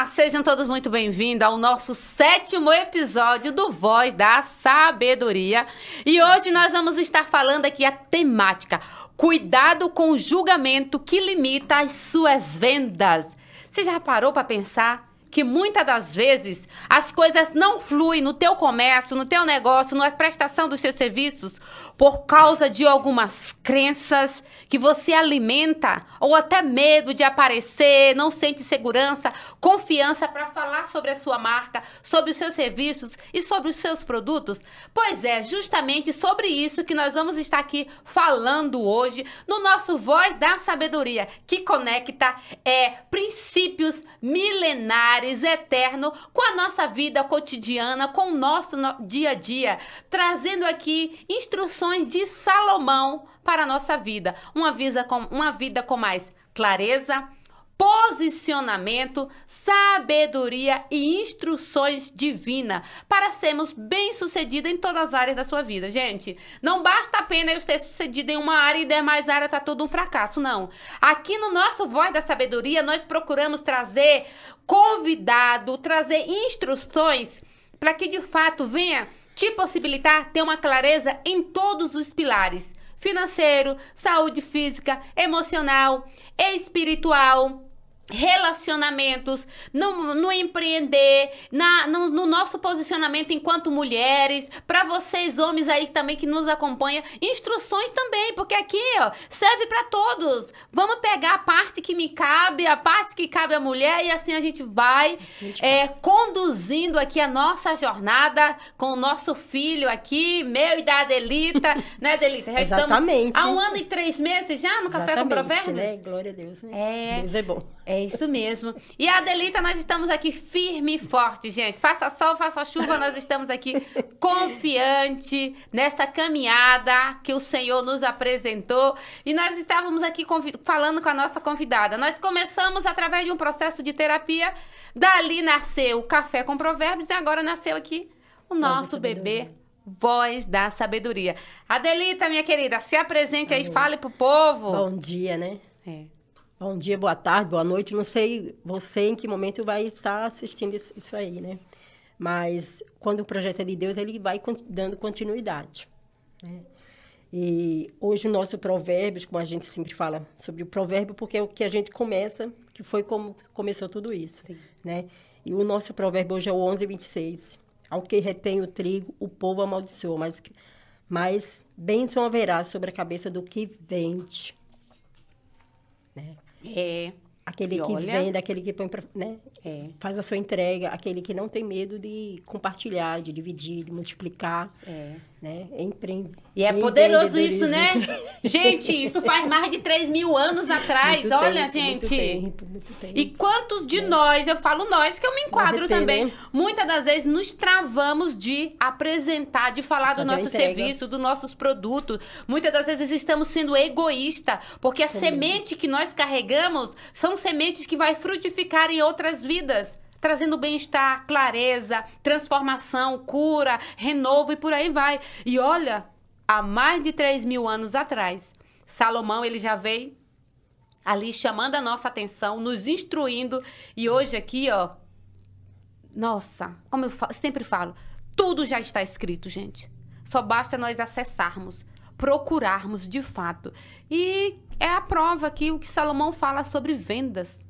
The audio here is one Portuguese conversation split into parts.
Olá, sejam todos muito bem-vindos ao nosso 7º episódio do Voz da Sabedoria. E hoje nós vamos estar falando aqui a temática: cuidado com o julgamento que limita as suas vendas. Você já parou para pensar que muitas das vezes as coisas não fluem no teu comércio, no teu negócio, na prestação dos seus serviços por causa de algumas crenças que você alimenta ou até medo de aparecer, não sente segurança, confiança para falar sobre a sua marca, sobre os seus serviços e sobre os seus produtos? Pois é, justamente sobre isso que nós vamos estar aqui falando hoje no nosso Voz da Sabedoria, que conecta princípios milenares eterno com a nossa vida cotidiana, com o nosso dia a dia, trazendo aqui instruções de Salomão para a nossa vida. Uma vida com mais clareza, posicionamento, sabedoria e instruções divinas para sermos bem-sucedidos em todas as áreas da sua vida. Gente, não basta apenas eu ter sucedido em uma área e demais áreas tá tudo um fracasso, não. Aqui no nosso Voz da Sabedoria, nós procuramos trazer convidado, trazer instruções para que de fato venha te possibilitar ter uma clareza em todos os pilares: financeiro, saúde física, emocional, espiritual, relacionamentos, no empreender, no nosso posicionamento enquanto mulheres, para vocês homens aí também que nos acompanham, instruções também, porque aqui, ó, serve para todos. Vamos pegar a parte que me cabe, a parte que cabe à mulher, e assim a gente vai conduzindo aqui a nossa jornada com o nosso filho aqui, meu e da Adelita, né, Adelita? Já Exatamente. Estamos há 1 ano e 3 meses já no Café com Provérbios? Né? Glória a Deus, né? Deus é bom. É isso mesmo. E a Adelita, nós estamos aqui firme e forte, gente. Faça sol, faça chuva, nós estamos aqui confiante nessa caminhada que o Senhor nos apresentou. E nós estávamos aqui falando com a nossa convidada. Nós começamos através de um processo de terapia. Dali nasceu o Café com Provérbios e agora nasceu aqui o nosso bebê Voz da Sabedoria. Adelita, minha querida, se apresente aí, fale pro povo. Bom dia, né? Bom dia, boa tarde, boa noite. Não sei você em que momento vai estar assistindo isso aí, né? Mas quando o projeto é de Deus, ele vai dando continuidade, né? E hoje o nosso Provérbios, como a gente sempre fala sobre o provérbio, porque é o que a gente começa, que foi como começou tudo isso, né? E o nosso provérbio hoje é o 11:26. Ao que retém o trigo, o povo amaldiçoa, mas bênção haverá sobre a cabeça do que vende, né? Aquele que vende, aquele que põe pra, né? Faz a sua entrega, aquele que não tem medo de compartilhar, de dividir, de multiplicar, né? E é poderoso isso, né? Gente, isso faz mais de 3.000 anos atrás. Muito olha, tempo, gente. Muito tempo. E quantos de nós, eu falo nós, que eu me enquadro também, né? Muitas das vezes nos travamos de apresentar, de falar do nosso serviço, dos nossos produtos. Muitas das vezes estamos sendo egoístas, porque a semente que nós carregamos são sementes que vai frutificar em outras vidas, trazendo bem-estar, clareza, transformação, cura, renovo e por aí vai. E olha, há mais de 3.000 anos atrás, Salomão, ele já veio ali chamando a nossa atenção, nos instruindo. E hoje aqui, ó, nossa, como eu sempre falo, tudo já está escrito, gente. Só basta nós acessarmos, procurarmos de fato. E é a prova aqui o que Salomão fala sobre vendas.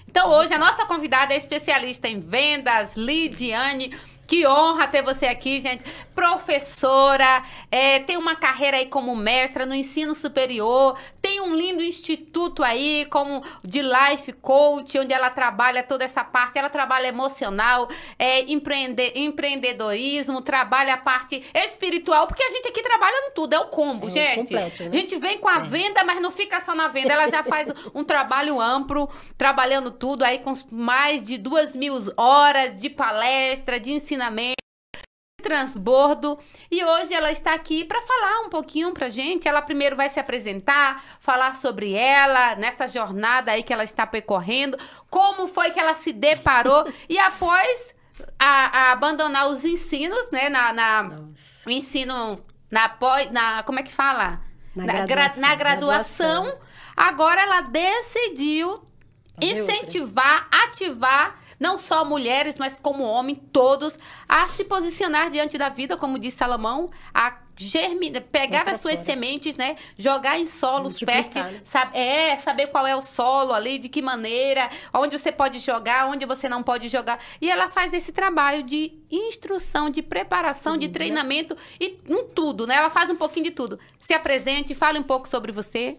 Então, hoje, a nossa convidada é especialista em vendas, Lidiane. Que honra ter você aqui, gente. Professora, tem uma carreira aí como mestra no ensino superior, tem um lindo instituto aí como de Life Coach, onde ela trabalha toda essa parte, ela trabalha emocional, empreendedorismo, trabalha a parte espiritual, porque a gente aqui trabalha no tudo, é o combo, gente. Completo, né? A gente vem com a venda, mas não fica só na venda, ela já faz um trabalho amplo, trabalhando tudo aí com mais de 2.000 horas de palestra, de ensinamento, transbordo. E hoje ela está aqui para falar um pouquinho pra gente. Ela primeiro vai se apresentar, falar sobre ela, nessa jornada aí que ela está percorrendo, como foi que ela se deparou e após abandonar os ensinos, né, ensino, como é que fala? Na graduação. Agora ela decidiu incentivar, ativar, não só mulheres, mas como homem, todos, a se posicionar diante da vida, como diz Salomão, a pegar as suas sementes, né? Jogar em solos férteis, né? Saber qual é o solo ali, de que maneira, onde você pode jogar, onde você não pode jogar. E ela faz esse trabalho de instrução, de preparação, de treinamento e tudo, né? Ela faz um pouquinho de tudo. Se apresente, fale um pouco sobre você.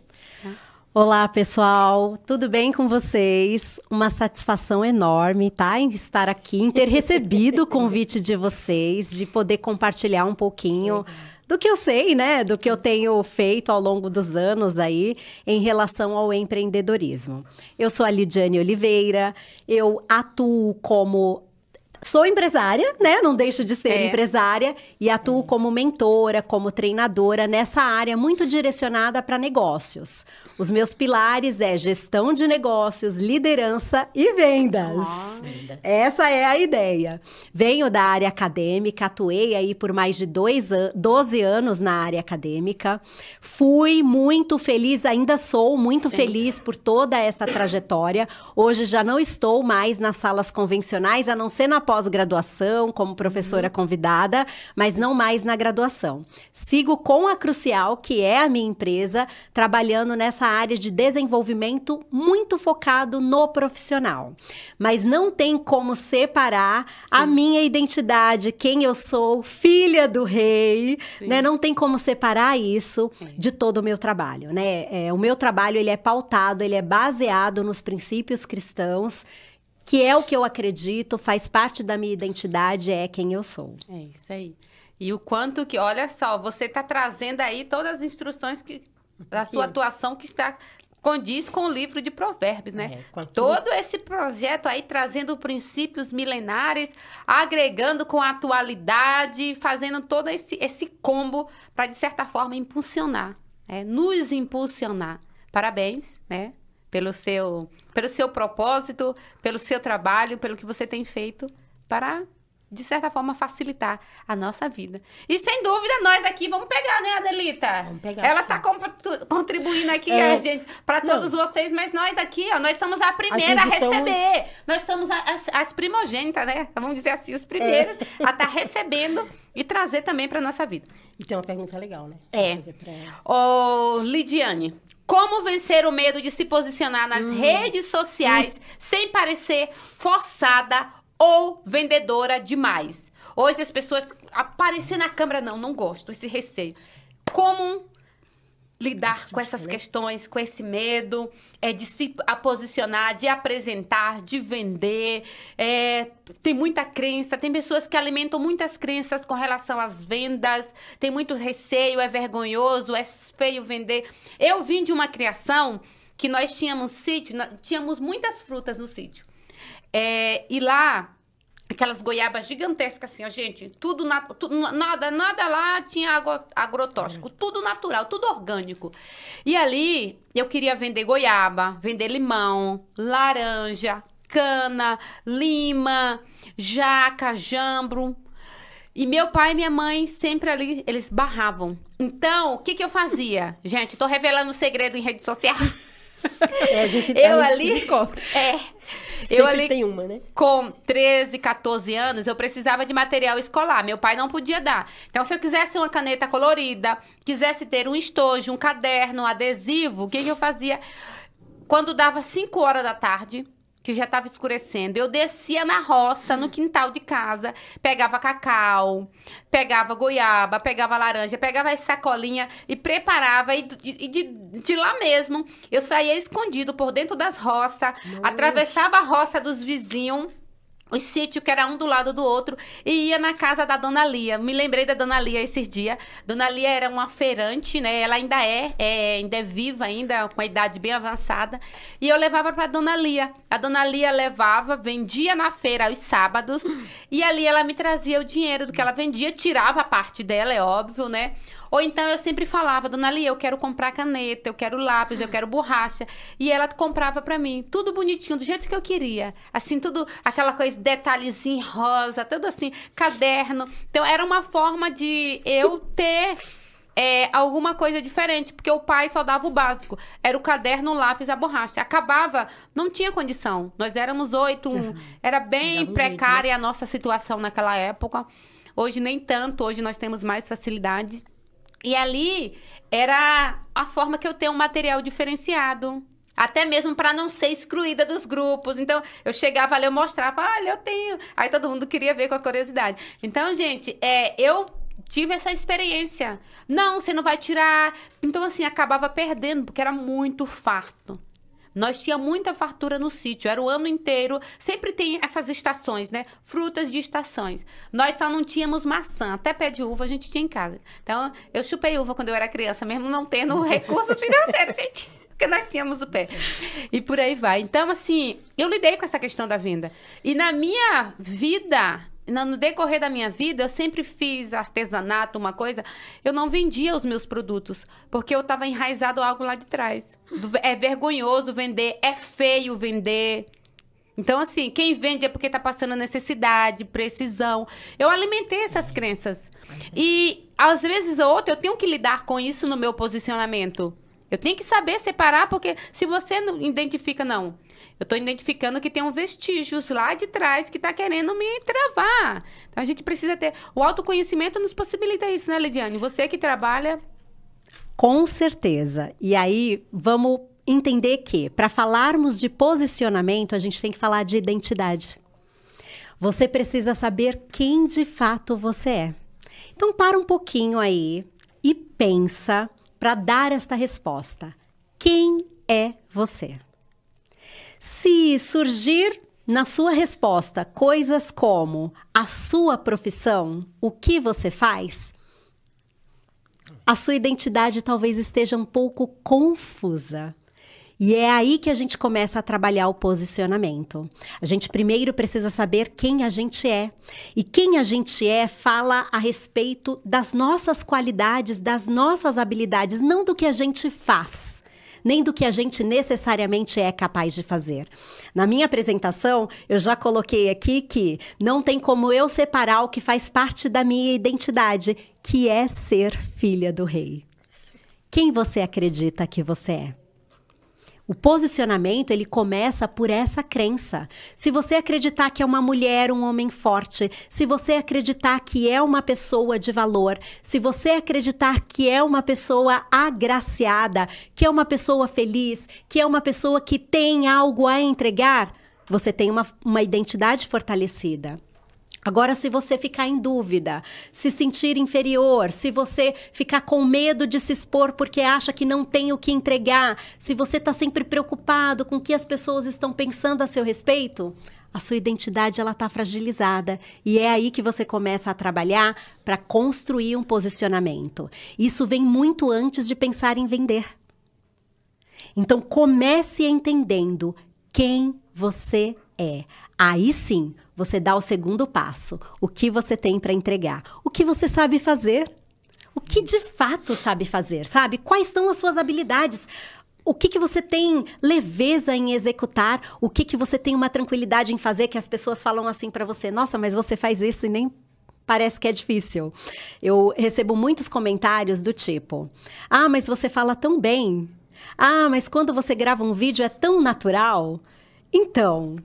Olá, pessoal, tudo bem com vocês? Uma satisfação enorme, tá? Em estar aqui, em ter recebido o convite de vocês, de poder compartilhar um pouquinho do que eu sei, né? Do que eu tenho feito ao longo dos anos aí em relação ao empreendedorismo. Eu sou a Lidiane Oliveira, eu atuo como... Sou empresária, né? Não deixo de ser empresária e atuo como mentora, como treinadora nessa área muito direcionada para negócios. Os meus pilares é gestão de negócios, liderança e vendas. Essa é a ideia. Venho da área acadêmica, atuei aí por mais de 12 anos na área acadêmica. Fui muito feliz, ainda sou muito feliz por toda essa trajetória. Hoje já não estou mais nas salas convencionais, a não ser na pós-graduação, como professora convidada, mas não mais na graduação. Sigo com a Crucial, que é a minha empresa, trabalhando nessa área de desenvolvimento muito focado no profissional. Mas não tem como separar a minha identidade, quem eu sou, filha do rei, né? Não tem como separar isso de todo o meu trabalho, né? O meu trabalho, ele é pautado, ele é baseado nos princípios cristãos, que é o que eu acredito, faz parte da minha identidade, é quem eu sou. É isso aí. E o quanto que, olha só, você está trazendo aí todas as instruções da sua atuação que condiz com o livro de Provérbios, né? Todo esse projeto aí trazendo princípios milenares, agregando com a atualidade, fazendo todo esse combo para, de certa forma, impulsionar, nos impulsionar. Parabéns, né? Pelo seu propósito, pelo seu trabalho, pelo que você tem feito para, de certa forma, facilitar a nossa vida. E, sem dúvida, nós aqui vamos pegar, né, Adelita? Vamos pegar, ela está contribuindo aqui, gente, para todos vocês, mas nós aqui, ó, nós somos a primeira a receber. Nós somos as primogênitas, né? Vamos dizer assim, os primeiros a estar recebendo e trazer também para nossa vida. E tem uma pergunta legal, né? Ô, Lidiane, como vencer o medo de se posicionar nas redes sociais sem parecer forçada ou vendedora demais? Hoje as pessoas aparecer na câmera, não gosto, esse receio. Como lidar com essas questões, com esse medo de se posicionar, de apresentar, de vender? Tem muita crença, tem pessoas que alimentam muitas crenças com relação às vendas, tem muito receio, é vergonhoso, é feio vender. Eu vim de uma criação que nós tínhamos sítio, tínhamos muitas frutas no sítio. E lá, aquelas goiabas gigantescas assim, ó, gente, nada lá tinha agrotóxico, tudo natural, tudo orgânico. E ali, eu queria vender goiaba, vender limão, laranja, cana, lima, jaca, jambro. E meu pai e minha mãe sempre ali, eles barravam. Então, o que eu fazia? Gente, tô revelando um segredo em rede social. A gente se descobre. Eu ali, tem uma, né? Com 13, 14 anos, eu precisava de material escolar. Meu pai não podia dar. Então, se eu quisesse uma caneta colorida, quisesse ter um estojo, um caderno, um adesivo, o que eu fazia? Quando dava 5 horas da tarde, que já estava escurecendo, eu descia na roça, no quintal de casa, pegava cacau, pegava goiaba, pegava laranja, pegava as sacolinhas e preparava. E de lá mesmo, eu saía escondido por dentro das roças, atravessava a roça dos vizinhos, os sítios que era um do lado do outro, e ia na casa da Dona Lia. Me lembrei da Dona Lia esses dias. Dona Lia era uma feirante, né? Ela ainda é viva, ainda com a idade bem avançada. E eu levava para Dona Lia. A Dona Lia levava, vendia na feira aos sábados, e ali ela me trazia o dinheiro do que ela vendia, tirava a parte dela, é óbvio, né? Ou então eu sempre falava, Dona Lia, eu quero comprar caneta, eu quero lápis, eu quero borracha. E ela comprava pra mim, tudo bonitinho, do jeito que eu queria. Assim, tudo, aquela coisa, detalhezinho rosa, tudo assim, caderno. Então, era uma forma de eu ter alguma coisa diferente, porque o pai só dava o básico. Era o caderno, o lápis, a borracha. Acabava, não tinha condição. Nós éramos 8, era bem precária a nossa situação naquela época. Hoje nem tanto, hoje nós temos mais facilidade. E ali era a forma que eu tenho um material diferenciado. Até mesmo para não ser excluída dos grupos. Então, eu chegava ali, eu mostrava, olha, eu tenho. Aí todo mundo queria ver com a curiosidade. Então, gente, eu tive essa experiência. Não, você não vai tirar. Então, assim, acabava perdendo, porque era muito farto. Nós tínhamos muita fartura no sítio, era o ano inteiro. Sempre tem essas estações, né? Frutas de estações. Nós só não tínhamos maçã, até pé de uva a gente tinha em casa. Então, eu chupei uva quando eu era criança, mesmo não tendo recursos financeiros, gente. Porque nós tínhamos o pé. E por aí vai. Então, assim, eu lidei com essa questão da venda. E na minha vida, no decorrer da minha vida, eu sempre fiz artesanato, uma coisa. Eu não vendia os meus produtos, porque eu estava enraizado algo lá de trás. É vergonhoso vender, é feio vender. Então, assim, quem vende é porque está passando necessidade, precisão. Eu alimentei essas crenças. E, às vezes ou outra, eu tenho que lidar com isso no meu posicionamento. Eu tenho que saber separar, porque se você não identifica, não. Eu estou identificando que tem um vestígios lá de trás que está querendo me travar. Então, a gente precisa ter... O autoconhecimento nos possibilita isso, né, Lidiane? Você que trabalha... Com certeza. E aí, vamos entender que, para falarmos de posicionamento, a gente tem que falar de identidade. Você precisa saber quem de fato você é. Então, para um pouquinho aí e pensa... para dar esta resposta. Quem é você? Se surgir na sua resposta coisas como a sua profissão, o que você faz, a sua identidade talvez esteja um pouco confusa. E é aí que a gente começa a trabalhar o posicionamento. A gente primeiro precisa saber quem a gente é. E quem a gente é fala a respeito das nossas qualidades, das nossas habilidades, não do que a gente faz, nem do que a gente necessariamente é capaz de fazer. Na minha apresentação, eu já coloquei aqui que não tem como eu separar o que faz parte da minha identidade, que é ser filha do rei. Quem você acredita que você é? O posicionamento, ele começa por essa crença. Se você acreditar que é uma mulher, um homem forte, se você acreditar que é uma pessoa de valor, se você acreditar que é uma pessoa agraciada, que é uma pessoa feliz, que é uma pessoa que tem algo a entregar, você tem uma identidade fortalecida. Agora, se você ficar em dúvida, se sentir inferior, se você ficar com medo de se expor porque acha que não tem o que entregar, se você está sempre preocupado com o que as pessoas estão pensando a seu respeito, a sua identidade ela está fragilizada. E é aí que você começa a trabalhar para construir um posicionamento. Isso vem muito antes de pensar em vender. Então, comece entendendo quem você é. Aí sim, você dá o segundo passo. O que você tem para entregar? O que você sabe fazer? O que de fato sabe fazer, sabe? Quais são as suas habilidades? O que você tem leveza em executar? O que você tem uma tranquilidade em fazer que as pessoas falam assim para você? Nossa, mas você faz isso e nem parece que é difícil. Eu recebo muitos comentários do tipo: ah, mas você fala tão bem. Ah, mas quando você grava um vídeo é tão natural. Então...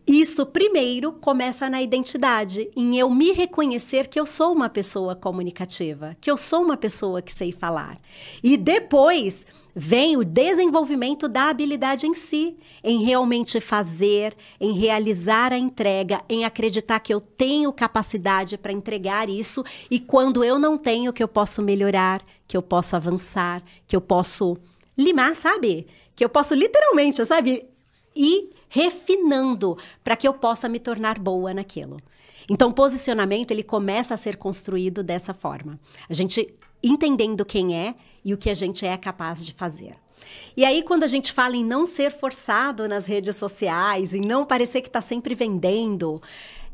isso primeiro começa na identidade, em eu me reconhecer que eu sou uma pessoa comunicativa, que eu sou uma pessoa que sei falar. E depois vem o desenvolvimento da habilidade em si, em realmente fazer, em realizar a entrega, em acreditar que eu tenho capacidade para entregar isso e quando eu não tenho, que eu posso melhorar, que eu posso avançar, que eu posso limar, sabe? Que eu posso literalmente, sabe? E refinando para que eu possa me tornar boa naquilo. Então, o posicionamento, ele começa a ser construído dessa forma. A gente entendendo quem é e o que a gente é capaz de fazer. E aí, quando a gente fala em não ser forçado nas redes sociais, em não parecer que está sempre vendendo,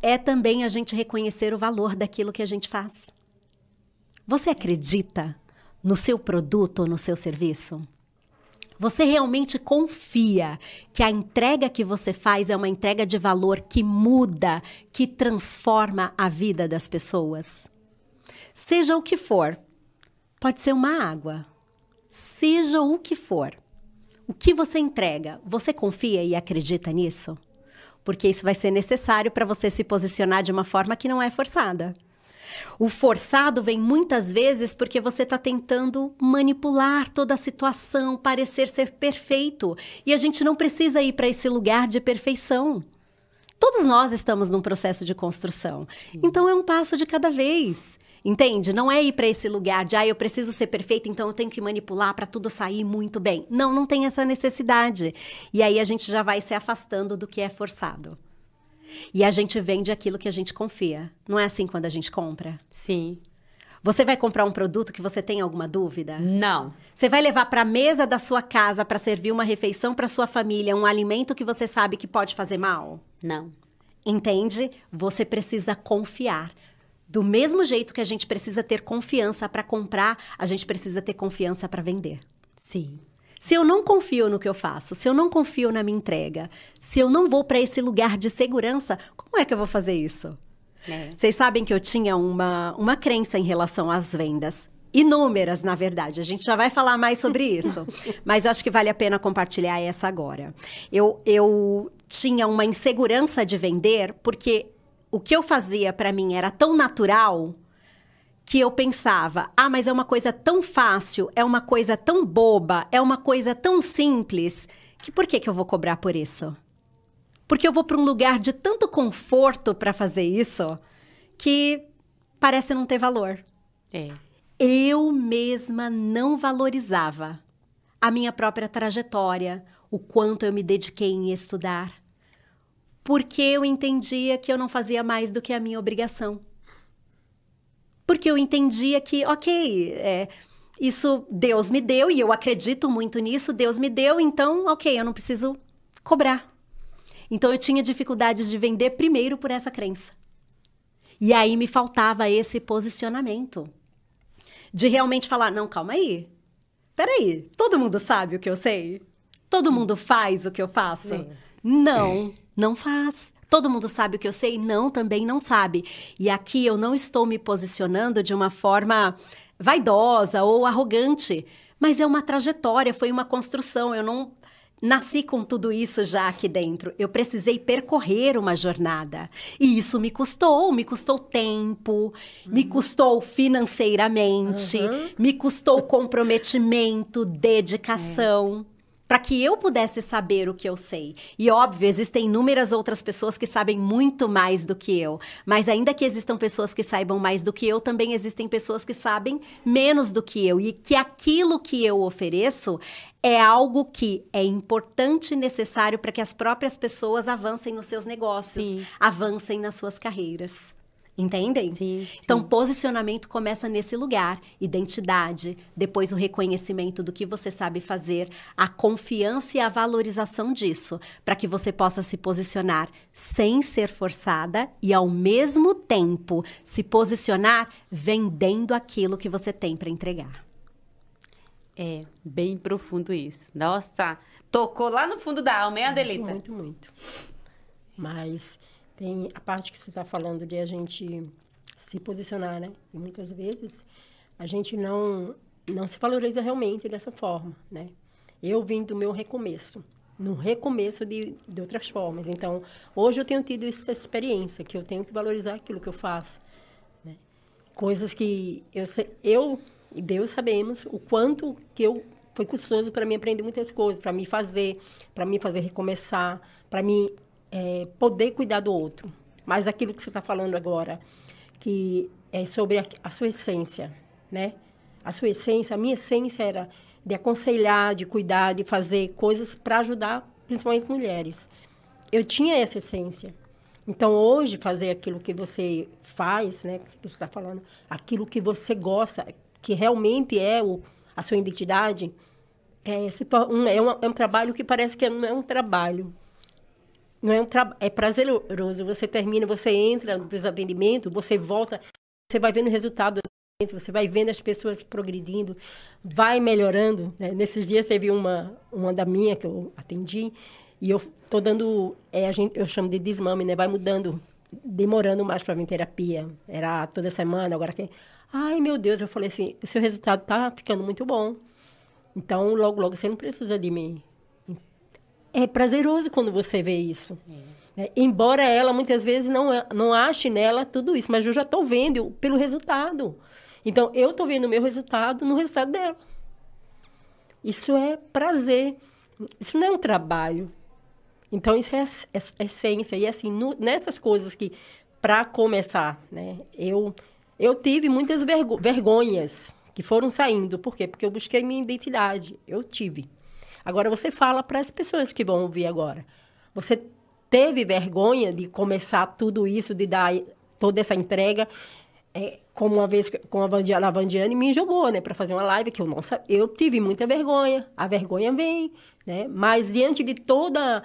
é também a gente reconhecer o valor daquilo que a gente faz. Você acredita no seu produto ou no seu serviço? Você realmente confia que a entrega que você faz é uma entrega de valor que muda, que transforma a vida das pessoas? Seja o que for, Pode ser uma água. Seja o que for. O que você entrega, você confia e acredita nisso? Porque isso vai ser necessário para você se posicionar de uma forma que não é forçada. O forçado vem muitas vezes porque você está tentando manipular toda a situação, parecer ser perfeito. E a gente não precisa ir para esse lugar de perfeição. Todos nós estamos num processo de construção. Sim. Então, é um passo de cada vez. Entende? Não é ir para esse lugar de, eu preciso ser perfeita, então eu tenho que manipular para tudo sair muito bem. Não, não tem essa necessidade. E aí a gente já vai se afastando do que é forçado. E a gente vende aquilo que a gente confia. Não é assim quando a gente compra? Sim. Você vai comprar um produto que você tem alguma dúvida? Não. Você vai levar para a mesa da sua casa para servir uma refeição para sua família, um alimento que você sabe que pode fazer mal? Não. Entende? Você precisa confiar. Do mesmo jeito que a gente precisa ter confiança para comprar, a gente precisa ter confiança para vender. Sim. Se eu não confio no que eu faço, se eu não confio na minha entrega, se eu não vou para esse lugar de segurança, como é que eu vou fazer isso? Vocês sabem que eu tinha uma crença em relação às vendas. Inúmeras, na verdade. A gente já vai falar mais sobre isso. Mas eu acho que vale a pena compartilhar essa agora. Eu tinha uma insegurança de vender porque o que eu fazia para mim era tão natural que eu pensava, mas é uma coisa tão fácil, é uma coisa tão boba, é uma coisa tão simples, que por que eu vou cobrar por isso? Porque eu vou para um lugar de tanto conforto para fazer isso que parece não ter valor. Eu mesma não valorizava a minha própria trajetória, o quanto eu me dediquei em estudar, porque eu entendia que eu não fazia mais do que a minha obrigação. Porque eu entendia que, isso Deus me deu, e eu acredito muito nisso, Deus me deu, então, eu não preciso cobrar. Então, eu tinha dificuldades de vender primeiro por essa crença. E aí me faltava esse posicionamento. De realmente falar, não, calma aí. Peraí, todo mundo sabe o que eu sei? Todo mundo faz o que eu faço? Não, não faz. Todo mundo sabe o que eu sei? Não, também não sabe. E aqui eu não estou me posicionando de uma forma vaidosa ou arrogante, mas é uma trajetória, foi uma construção. Eu não nasci com tudo isso já aqui dentro. Eu precisei percorrer uma jornada. E isso me custou tempo, me custou financeiramente, me custou comprometimento, dedicação. Para que eu pudesse saber o que eu sei. E, óbvio, existem inúmeras outras pessoas que sabem muito mais do que eu. Mas ainda que existam pessoas que saibam mais do que eu, também existem pessoas que sabem menos do que eu. E que aquilo que eu ofereço é algo que é importante e necessário para que as próprias pessoas avancem nos seus negócios, avancem nas suas carreiras. Entendem? Sim. Então, posicionamento começa nesse lugar. Identidade, depois o reconhecimento do que você sabe fazer, a confiança e a valorização disso, para que você possa se posicionar sem ser forçada e, ao mesmo tempo, se posicionar vendendo aquilo que você tem para entregar. É bem profundo isso. Nossa, tocou lá no fundo da alma, hein, Adelita? Muito, muito. Mas tem a parte que você está falando de a gente se posicionar, né? E muitas vezes a gente não se valoriza realmente dessa forma, né? Eu vim do meu recomeço, no recomeço de outras formas. Então, hoje eu tenho tido essa experiência, que eu tenho que valorizar aquilo que eu faço, né? Coisas que eu e Deus sabemos o quanto que foi custoso para mim aprender muitas coisas, para me fazer recomeçar, para mim poder cuidar do outro. Mas aquilo que você está falando agora, que é sobre a sua essência, né? A sua essência, a minha essência era de aconselhar, de cuidar, de fazer coisas para ajudar, principalmente mulheres. Eu tinha essa essência. Então, hoje, fazer aquilo que você faz, né? Que você está falando, aquilo que você gosta, que realmente é a sua identidade, é um trabalho que parece que não é um trabalho. Não é prazeroso. Você termina, você entra nos atendimentos, você volta, você vai vendo o resultado, você vai vendo as pessoas progredindo, vai melhorando, né? Nesses dias teve uma da minha que eu atendi, e eu estou dando, eu chamo de desmame, né? Vai mudando demorando mais para vir terapia. Era toda semana, agora que... Ai, meu Deus, eu falei assim, o seu resultado tá ficando muito bom. Então, logo, logo, você não precisa de mim. É prazeroso quando você vê isso. Embora ela, muitas vezes, não ache nela tudo isso, mas eu já estou vendo pelo resultado. Então, eu estou vendo o meu resultado no resultado dela. Isso é prazer. Isso não é um trabalho. Então, isso é essência. E, assim, nessas coisas que, para começar, né, eu tive muitas vergonhas que foram saindo. Por quê? Porque eu busquei minha identidade. Eu tive. Agora, você fala para as pessoas que vão ouvir agora. Você teve vergonha de começar tudo isso, de dar toda essa entrega? Como uma vez com a Vandiane me jogou, né, para fazer uma live, que eu tive muita vergonha. A vergonha vem, né? Mas diante de toda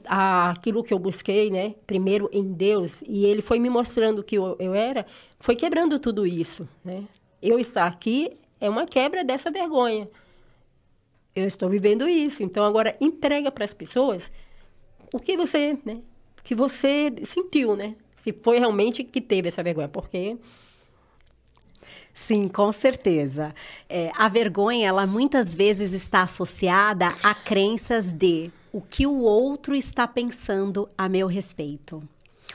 aquilo que eu busquei, né, primeiro em Deus, e Ele foi me mostrando que eu era, foi quebrando tudo isso, né? Eu estar aqui é uma quebra dessa vergonha. Eu estou vivendo isso. Então, agora, entrega para as pessoas o que você, né, que você sentiu, né? Se foi realmente que teve essa vergonha, porque... Sim, com certeza. A vergonha, ela muitas vezes está associada a crenças de o que o outro está pensando a meu respeito.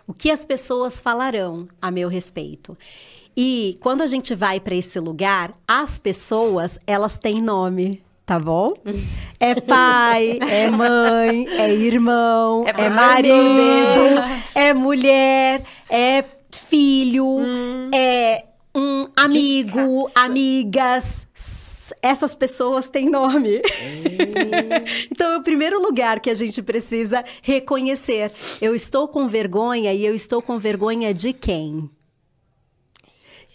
O que as pessoas falarão a meu respeito. E quando a gente vai para esse lugar, as pessoas, elas têm nome. Tá bom? É pai, é mãe, é irmão, é marido, é mulher, é filho, é um amigo, amigas. Essas pessoas têm nome. Então, é o primeiro lugar que a gente precisa reconhecer. Eu estou com vergonha e eu estou com vergonha de quem?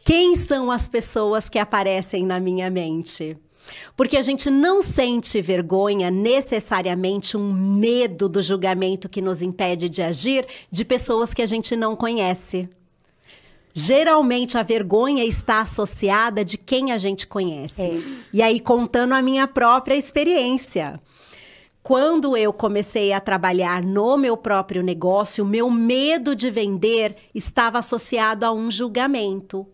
Quem são as pessoas que aparecem na minha mente? Porque a gente não sente vergonha, necessariamente um medo do julgamento que nos impede de agir de pessoas que a gente não conhece. Geralmente, a vergonha está associada de quem a gente conhece. E aí, contando a minha própria experiência. Quando eu comecei a trabalhar no meu próprio negócio, o meu medo de vender estava associado a um julgamento.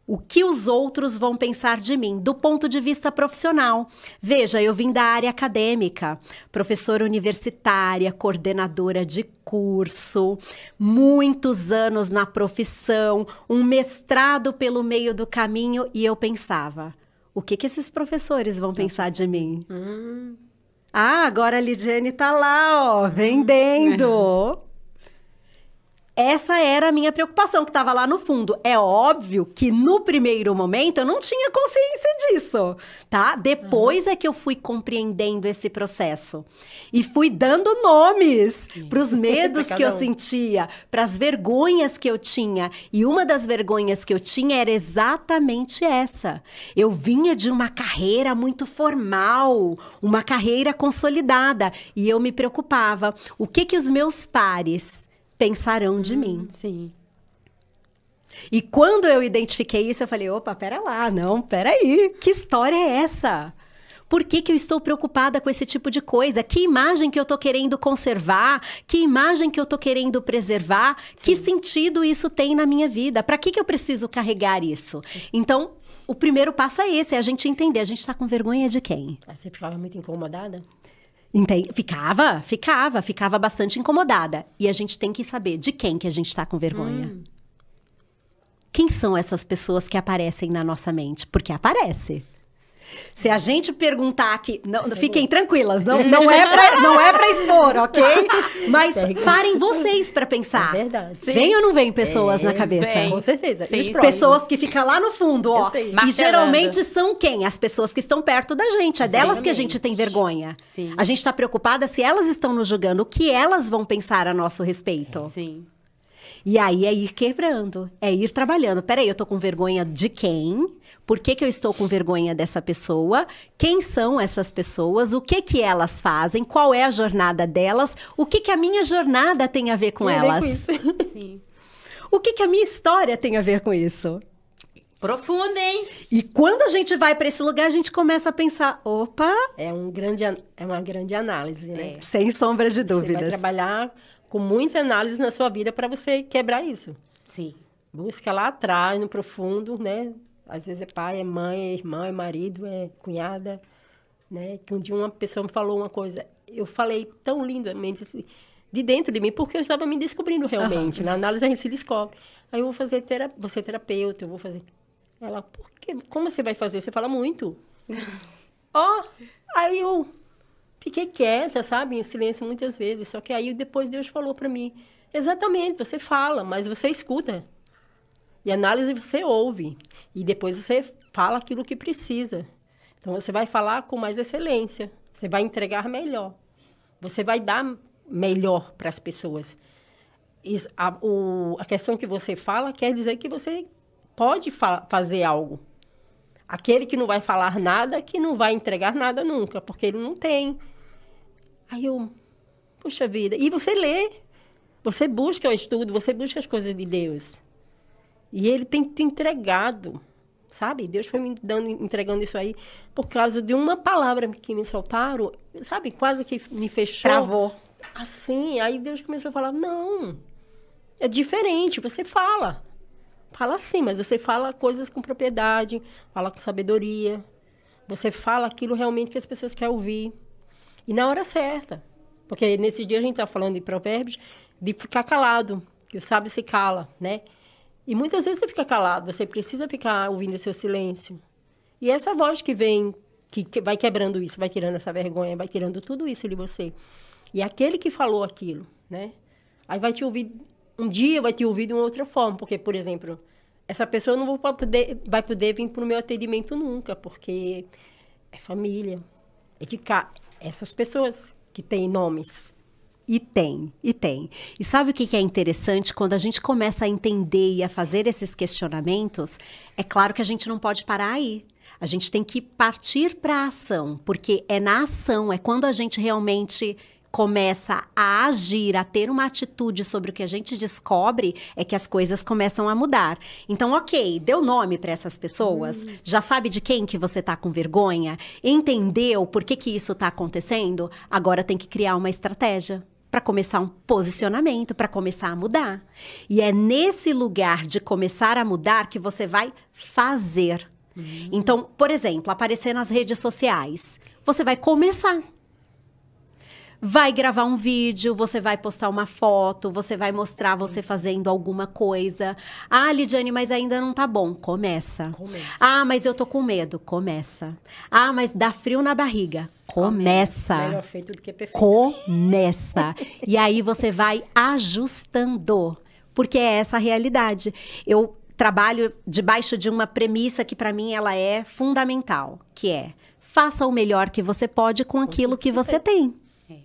O que os outros vão pensar de mim, do ponto de vista profissional. Veja, eu vim da área acadêmica, professora universitária, coordenadora de curso, muitos anos na profissão, um mestrado pelo meio do caminho, e eu pensava, o que esses professores vão pensar de mim? Ah, agora a Lidiane tá lá, ó, vendendo. Essa era a minha preocupação, que estava lá no fundo. É óbvio que no primeiro momento eu não tinha consciência disso, tá? Depois é que eu fui compreendendo esse processo. E fui dando nomes para os medos que eu sentia, para as vergonhas que eu tinha. E uma das vergonhas que eu tinha era exatamente essa. Eu vinha de uma carreira muito formal, uma carreira consolidada. E eu me preocupava. O que os meus pares pensarão de mim. Sim. E quando eu identifiquei isso, eu falei, opa, pera lá, não, peraí, que história é essa? Por que eu estou preocupada com esse tipo de coisa? Que imagem que eu estou querendo conservar? Que imagem que eu estou querendo preservar? Sim. Que sentido isso tem na minha vida? Para que eu preciso carregar isso? Então, o primeiro passo é esse, é a gente entender, a gente está com vergonha de quem? Você ficava muito incomodada? Ficava bastante incomodada. E a gente tem que saber de quem que a gente está com vergonha. Quem são essas pessoas que aparecem na nossa mente? Porque aparece. Se a gente perguntar aqui... Não, fiquem tranquilas, não é pra expor, ok? Mas parem vocês pra pensar. É verdade. Vem ou não vem pessoas na cabeça? Vem. Com certeza. Sim, pessoas que ficam lá no fundo, ó. E geralmente são quem? As pessoas que estão perto da gente. É delas que a gente tem vergonha. Sim. A gente tá preocupada se elas estão nos julgando. O que elas vão pensar a nosso respeito? Sim. E aí é ir quebrando, é ir trabalhando. Peraí, eu tô com vergonha de quem? Por que eu estou com vergonha dessa pessoa? Quem são essas pessoas? O que elas fazem? Qual é a jornada delas? O que a minha jornada tem a ver com elas? Sim. O que a minha história tem a ver com isso? Profundo, hein? E quando a gente vai para esse lugar, a gente começa a pensar, opa... É uma grande análise, né? Sem sombra de dúvidas. Você vai trabalhar com muita análise na sua vida para você quebrar isso. Sim. Busca lá atrás, no profundo, né? Às vezes é pai, é mãe, é irmã, é marido, é cunhada, né? Que um dia uma pessoa me falou uma coisa, eu falei tão lindamente, assim, de dentro de mim, porque eu estava me descobrindo realmente. Na análise a gente se descobre. Aí eu vou fazer vou ser terapeuta, eu vou fazer... Ela, por quê? Como você vai fazer? Você fala muito. Aí eu fiquei quieta, sabe? Em silêncio muitas vezes. Só que aí depois Deus falou para mim, exatamente, você fala, mas você escuta. E análise você ouve. E depois você fala aquilo que precisa. Então, você vai falar com mais excelência. Você vai entregar melhor. Você vai dar melhor para as pessoas. A questão que você fala quer dizer que você pode fazer algo. Aquele que não vai falar nada, que não vai entregar nada nunca, porque ele não tem. Aí eu, puxa vida. E você lê, você busca o estudo, você busca as coisas de Deus. E ele tem te entregado, sabe? Deus foi me entregando isso aí por causa de uma palavra que me soltaram, sabe? Quase que me fechou. Travou. Assim, aí Deus começou a falar, não, é diferente, você fala. Fala sim, mas você fala coisas com propriedade, fala com sabedoria. Você fala aquilo realmente que as pessoas querem ouvir. E na hora certa. Porque nesses dias a gente está falando de provérbios, de ficar calado, que o sábio se cala, né? E muitas vezes você fica calado, você precisa ficar ouvindo o seu silêncio. E essa voz que vem, que vai quebrando isso, vai tirando essa vergonha, vai tirando tudo isso de você. E aquele que falou aquilo, né? Aí vai te ouvir, um dia vai te ouvir de uma outra forma. Porque, por exemplo, essa pessoa não vai poder vir para o meu atendimento nunca, porque é família, é de cá. Essas pessoas que têm nomes. E tem. E sabe o que é interessante? Quando a gente começa a entender e a fazer esses questionamentos, é claro que a gente não pode parar aí. A gente tem que partir para a ação, porque é na ação, é quando a gente realmente começa a agir, a ter uma atitude sobre o que a gente descobre, é que as coisas começam a mudar. Então, ok, deu nome para essas pessoas? Já sabe de quem que você tá com vergonha? Entendeu por que isso tá acontecendo? Agora tem que criar uma estratégia para começar um posicionamento, para começar a mudar. E é nesse lugar de começar a mudar que você vai fazer. Então, por exemplo, aparecer nas redes sociais. Você vai começar. Vai gravar um vídeo, você vai postar uma foto, você vai mostrar você fazendo alguma coisa. Ah, Lidiane, mas ainda não tá bom. Começa. Ah, mas eu tô com medo. Começa. Ah, mas dá frio na barriga. Começa. Melhor feito do que perfeito. Começa. E aí você vai ajustando. Porque é essa a realidade. Eu trabalho debaixo de uma premissa que para mim ela é fundamental, que é: faça o melhor que você pode com aquilo que você tem.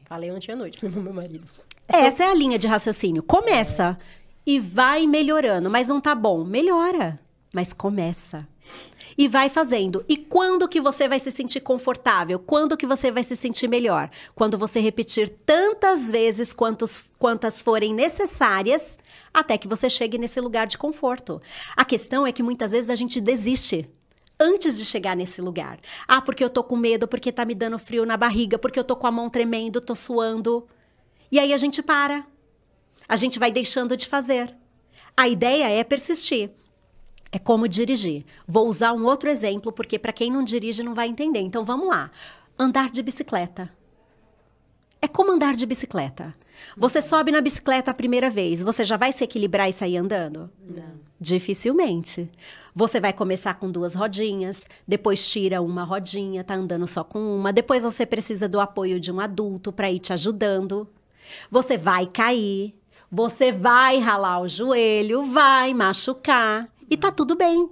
Falei ontem à noite com o meu marido. Essa é a linha de raciocínio. Começa e vai melhorando. Mas não tá bom. Melhora. Mas começa. E vai fazendo. E quando que você vai se sentir confortável? Quando que você vai se sentir melhor? Quando você repetir tantas vezes quantas forem necessárias até que você chegue nesse lugar de conforto. A questão é que muitas vezes a gente desiste antes de chegar nesse lugar. Ah, porque eu tô com medo, porque tá me dando frio na barriga, porque eu tô com a mão tremendo, tô suando. E aí a gente para. A gente vai deixando de fazer. A ideia é persistir. É como dirigir. Vou usar um outro exemplo, porque para quem não dirige não vai entender. Então vamos lá. Andar de bicicleta. É como andar de bicicleta. Você sobe na bicicleta a primeira vez, você já vai se equilibrar e sair andando? Não. Dificilmente. Você vai começar com 2 rodinhas, depois tira uma rodinha, tá andando só com uma, depois você precisa do apoio de um adulto para ir te ajudando. Você vai cair, você vai ralar o joelho, vai machucar e tá tudo bem.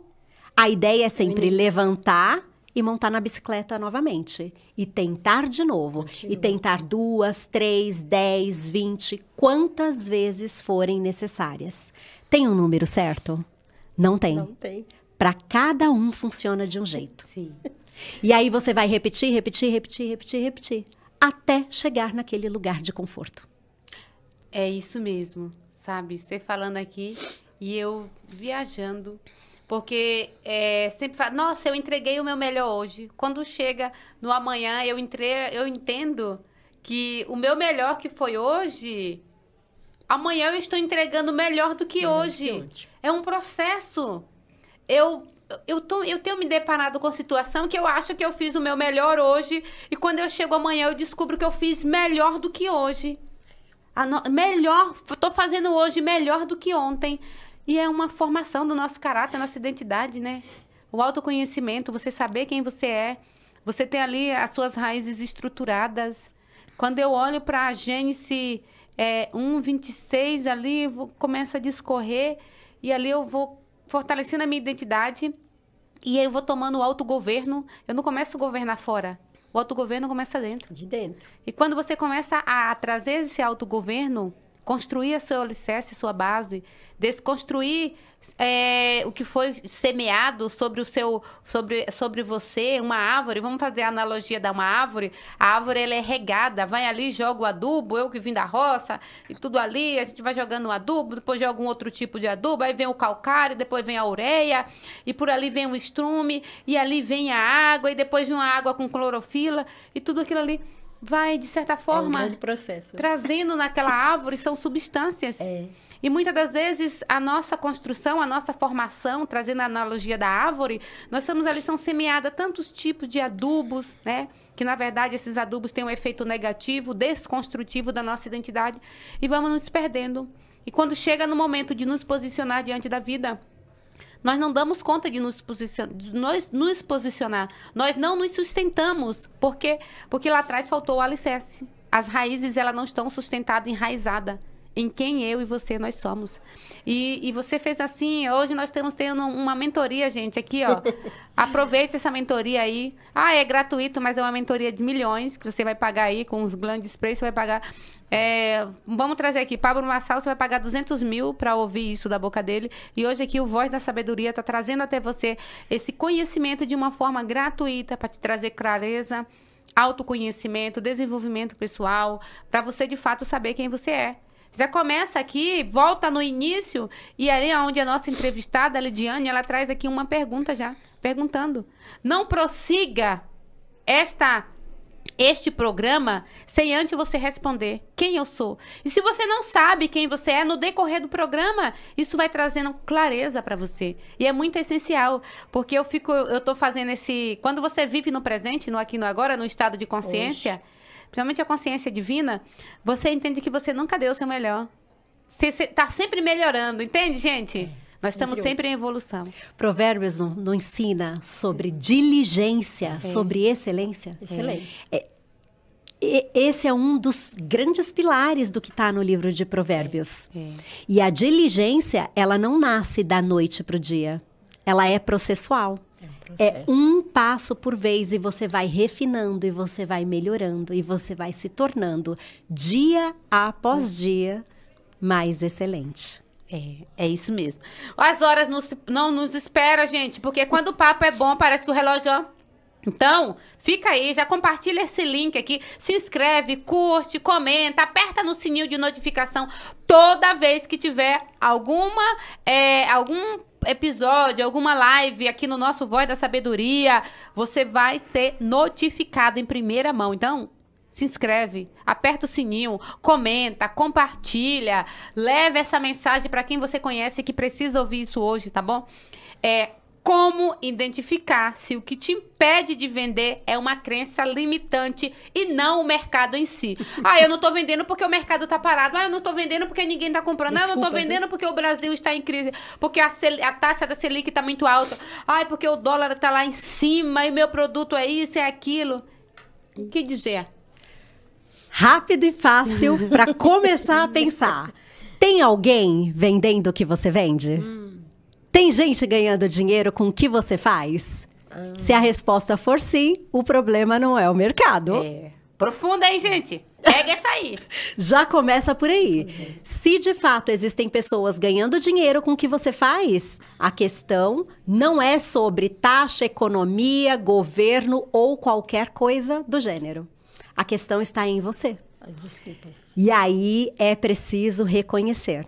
A ideia é sempre levantar e montar na bicicleta novamente. E tentar de novo. E tentar 2, 3, 10, 20, quantas vezes forem necessárias. Tem um número certo? Não tem. Não tem. Para cada um funciona de um jeito. Sim. E aí você vai repetir, até chegar naquele lugar de conforto. É isso mesmo, sabe? Você falando aqui e eu viajando. Porque sempre fala, nossa, eu entreguei o meu melhor hoje. Quando chega no amanhã, eu entendo que o meu melhor que foi hoje amanhã eu estou entregando melhor do que hoje. É um processo. Eu tenho me deparado com situação que eu acho que eu fiz o meu melhor hoje e quando eu chego amanhã eu descubro que eu fiz melhor do que hoje. Melhor, estou fazendo hoje melhor do que ontem. E é uma formação do nosso caráter, nossa identidade, né? O autoconhecimento, você saber quem você é. Você tem ali as suas raízes estruturadas. Quando eu olho para a Gênesis 1:26 ali, começa a discorrer e ali eu vou fortalecendo a minha identidade e aí eu vou tomando o autogoverno. Eu não começo a governar fora. O autogoverno começa dentro. De dentro. E quando você começa a trazer esse autogoverno, construir a sua alicerce, a sua base, desconstruir o que foi semeado sobre você, uma árvore. Vamos fazer a analogia de uma árvore. A árvore, ela é regada. Vai ali, joga o adubo, eu que vim da roça, e tudo ali, a gente vai jogando o adubo, depois joga um outro tipo de adubo, aí vem o calcário, depois vem a ureia, e por ali vem o estrume, e ali vem a água, e depois vem uma água com clorofila, e tudo aquilo ali vai, de certa forma, um grande processo. Trazendo naquela árvore, são substâncias. E muitas das vezes a nossa construção, a nossa formação, trazendo a analogia da árvore, nós estamos ali, são semeadas tantos tipos de adubos, né? Que na verdade esses adubos têm um efeito negativo, desconstrutivo da nossa identidade e vamos nos perdendo. E quando chega no momento de nos posicionar diante da vida, nós não damos conta de nos posicionar. Nós não nos sustentamos. Por quê? Porque lá atrás faltou o alicerce. As raízes, elas não estão sustentadas, enraizadas em quem eu e você nós somos. E você fez assim, hoje nós estamos tendo uma mentoria, gente, aqui, ó. Aproveite essa mentoria aí. É gratuito, mas é uma mentoria de milhões que você vai pagar aí, com os grandes preços, você vai pagar... vamos trazer aqui, Pablo Marçal, você vai pagar 200 mil para ouvir isso da boca dele. E hoje aqui o Voz da Sabedoria está trazendo até você esse conhecimento de uma forma gratuita para te trazer clareza, autoconhecimento, desenvolvimento pessoal, para você de fato saber quem você é. Já começa aqui, volta no início, e ali onde a nossa entrevistada, a Lidiane, ela traz aqui uma pergunta já, perguntando. Não prossiga este programa sem antes você responder quem eu sou. E se você não sabe quem você é, no decorrer do programa, isso vai trazendo clareza para você. E é muito essencial, porque eu tô fazendo quando você vive no presente, no aqui e no agora, no estado de consciência, principalmente a consciência divina, você entende que você nunca deu o seu melhor. Você está sempre melhorando, entende, gente? Nós estamos sempre em evolução. Provérbios não ensina sobre diligência, sobre excelência? Excelência. Esse é um dos grandes pilares do que está no livro de Provérbios. E a diligência, ela não nasce da noite para o dia. Ela é processual. É um passo por vez e você vai refinando e você vai melhorando e você vai se tornando após dia mais excelente. É isso mesmo. As horas não nos esperam, gente, porque quando o papo é bom, parece que o relógio... Então, fica aí, já compartilha esse link aqui, se inscreve, curte, comenta, aperta no sininho de notificação toda vez que tiver algum episódio, alguma live aqui no nosso Voz da Sabedoria, você vai ser notificado em primeira mão. Então, se inscreve, aperta o sininho, comenta, compartilha, leva essa mensagem para quem você conhece que precisa ouvir isso hoje, tá bom? Como identificar se o que te impede de vender é uma crença limitante e não o mercado em si. Eu não tô vendendo porque o mercado tá parado. Eu não tô vendendo porque ninguém tá comprando. Eu não tô vendendo porque o Brasil está em crise. Porque a taxa da Selic tá muito alta. Porque o dólar tá lá em cima e meu produto é isso, é aquilo. O que dizer? Rápido e fácil para começar a pensar. Tem alguém vendendo o que você vende? Tem gente ganhando dinheiro com o que você faz? Se a resposta for sim, o problema não é o mercado. Profunda aí, gente. Pega essa aí. Já começa por aí. Se de fato existem pessoas ganhando dinheiro com o que você faz, a questão não é sobre taxa, economia, governo ou qualquer coisa do gênero. A questão está em você. E aí é preciso reconhecer.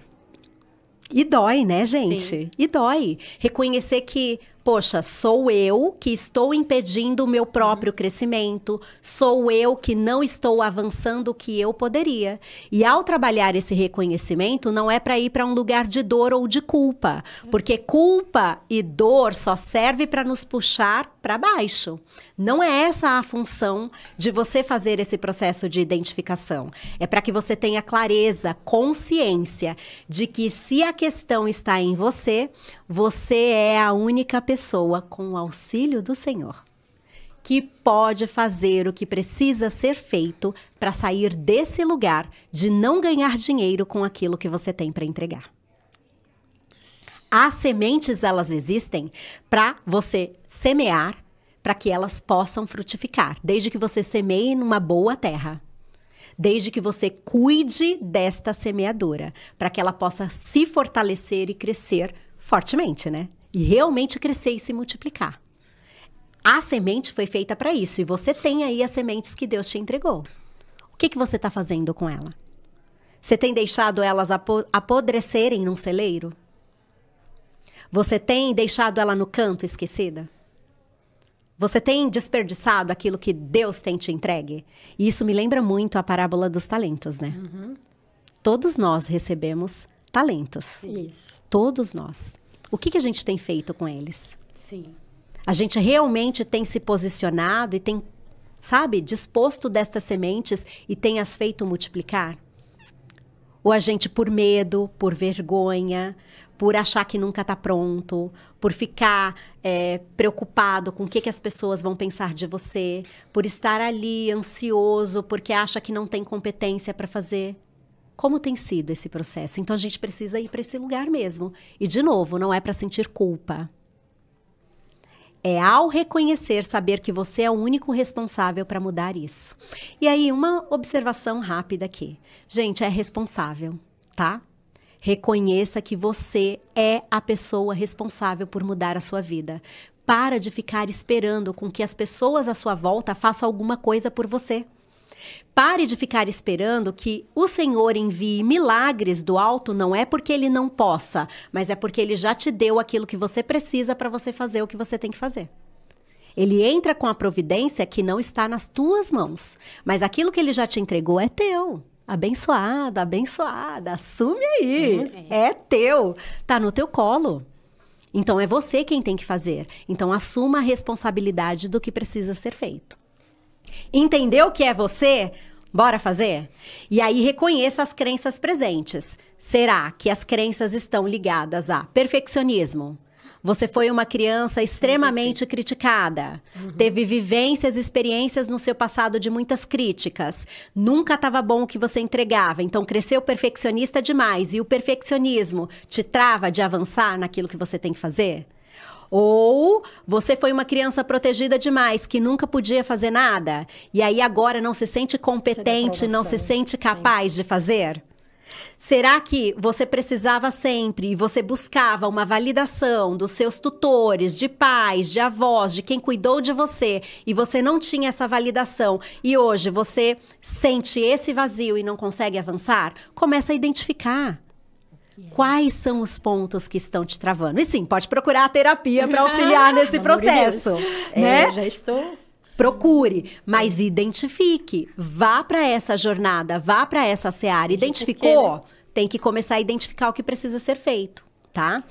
E dói, né, gente? Sim. E dói. Reconhecer que Poxa, sou eu que estou impedindo o meu próprio crescimento, sou eu que não estou avançando o que eu poderia. E ao trabalhar esse reconhecimento, não é para ir para um lugar de dor ou de culpa, porque culpa e dor só serve para nos puxar para baixo. Não é essa a função de você fazer esse processo de identificação. É para que você tenha clareza, consciência de que se a questão está em você, você é a única pessoa, com o auxílio do Senhor, que pode fazer o que precisa ser feito para sair desse lugar de não ganhar dinheiro com aquilo que você tem para entregar. As sementes, elas existem para você semear, para que elas possam frutificar, desde que você semeie numa boa terra. Desde que você cuide desta semeadura, para que ela possa se fortalecer e crescer fortemente, né? E realmente crescer e se multiplicar. A semente foi feita para isso, e você tem aí as sementes que Deus te entregou. O que você está fazendo com ela? Você tem deixado elas apodrecerem num celeiro? Você tem deixado ela no canto esquecida? Você tem desperdiçado aquilo que Deus tem te entregue? E isso me lembra muito a parábola dos talentos, né? Todos nós recebemos talentos. Isso. Todos nós. O que a gente tem feito com eles? Sim. A gente realmente tem se posicionado e tem, sabe, disposto destas sementes e tem as feito multiplicar? Ou a gente, por medo, por vergonha, por achar que nunca está pronto, por ficar preocupado com o que as pessoas vão pensar de você, por estar ali ansioso, porque acha que não tem competência para fazer. Como tem sido esse processo? Então, a gente precisa ir para esse lugar mesmo. E, de novo, não é para sentir culpa. É ao reconhecer, saber que você é o único responsável para mudar isso. E aí, uma observação rápida aqui. Gente, é responsável, tá? Reconheça que você é a pessoa responsável por mudar a sua vida. Para de ficar esperando com que as pessoas à sua volta façam alguma coisa por você. Pare de ficar esperando que o Senhor envie milagres do alto, não é porque Ele não possa, mas é porque Ele já te deu aquilo que você precisa para você fazer o que você tem que fazer. Ele entra com a providência que não está nas tuas mãos, mas aquilo que Ele já te entregou é teu. Abençoada, abençoada, assume aí, é teu, tá no teu colo. Então é você quem tem que fazer, então assuma a responsabilidade do que precisa ser feito. Entendeu que é você? Bora fazer? E aí reconheça as crenças presentes. Será que as crenças estão ligadas a perfeccionismo? Você foi uma criança extremamente criticada. Teve vivências, experiências no seu passado de muitas críticas. Nunca estava bom o que você entregava. Então, cresceu perfeccionista demais. E o perfeccionismo te trava de avançar naquilo que você tem que fazer? Ou você foi uma criança protegida demais, que nunca podia fazer nada. E aí agora não se sente competente, não se sente capaz de fazer? Será que você precisava sempre e você buscava uma validação dos seus tutores, de pais, de avós, de quem cuidou de você e você não tinha essa validação e hoje você sente esse vazio e não consegue avançar? Começa a identificar. Quais são os pontos que estão te travando? E sim, pode procurar a terapia para auxiliar nesse processo, né? Já estou... Procure, mas identifique. Vá para essa jornada, vá para essa seara. Identificou? Né? Tem que começar a identificar o que precisa ser feito, tá?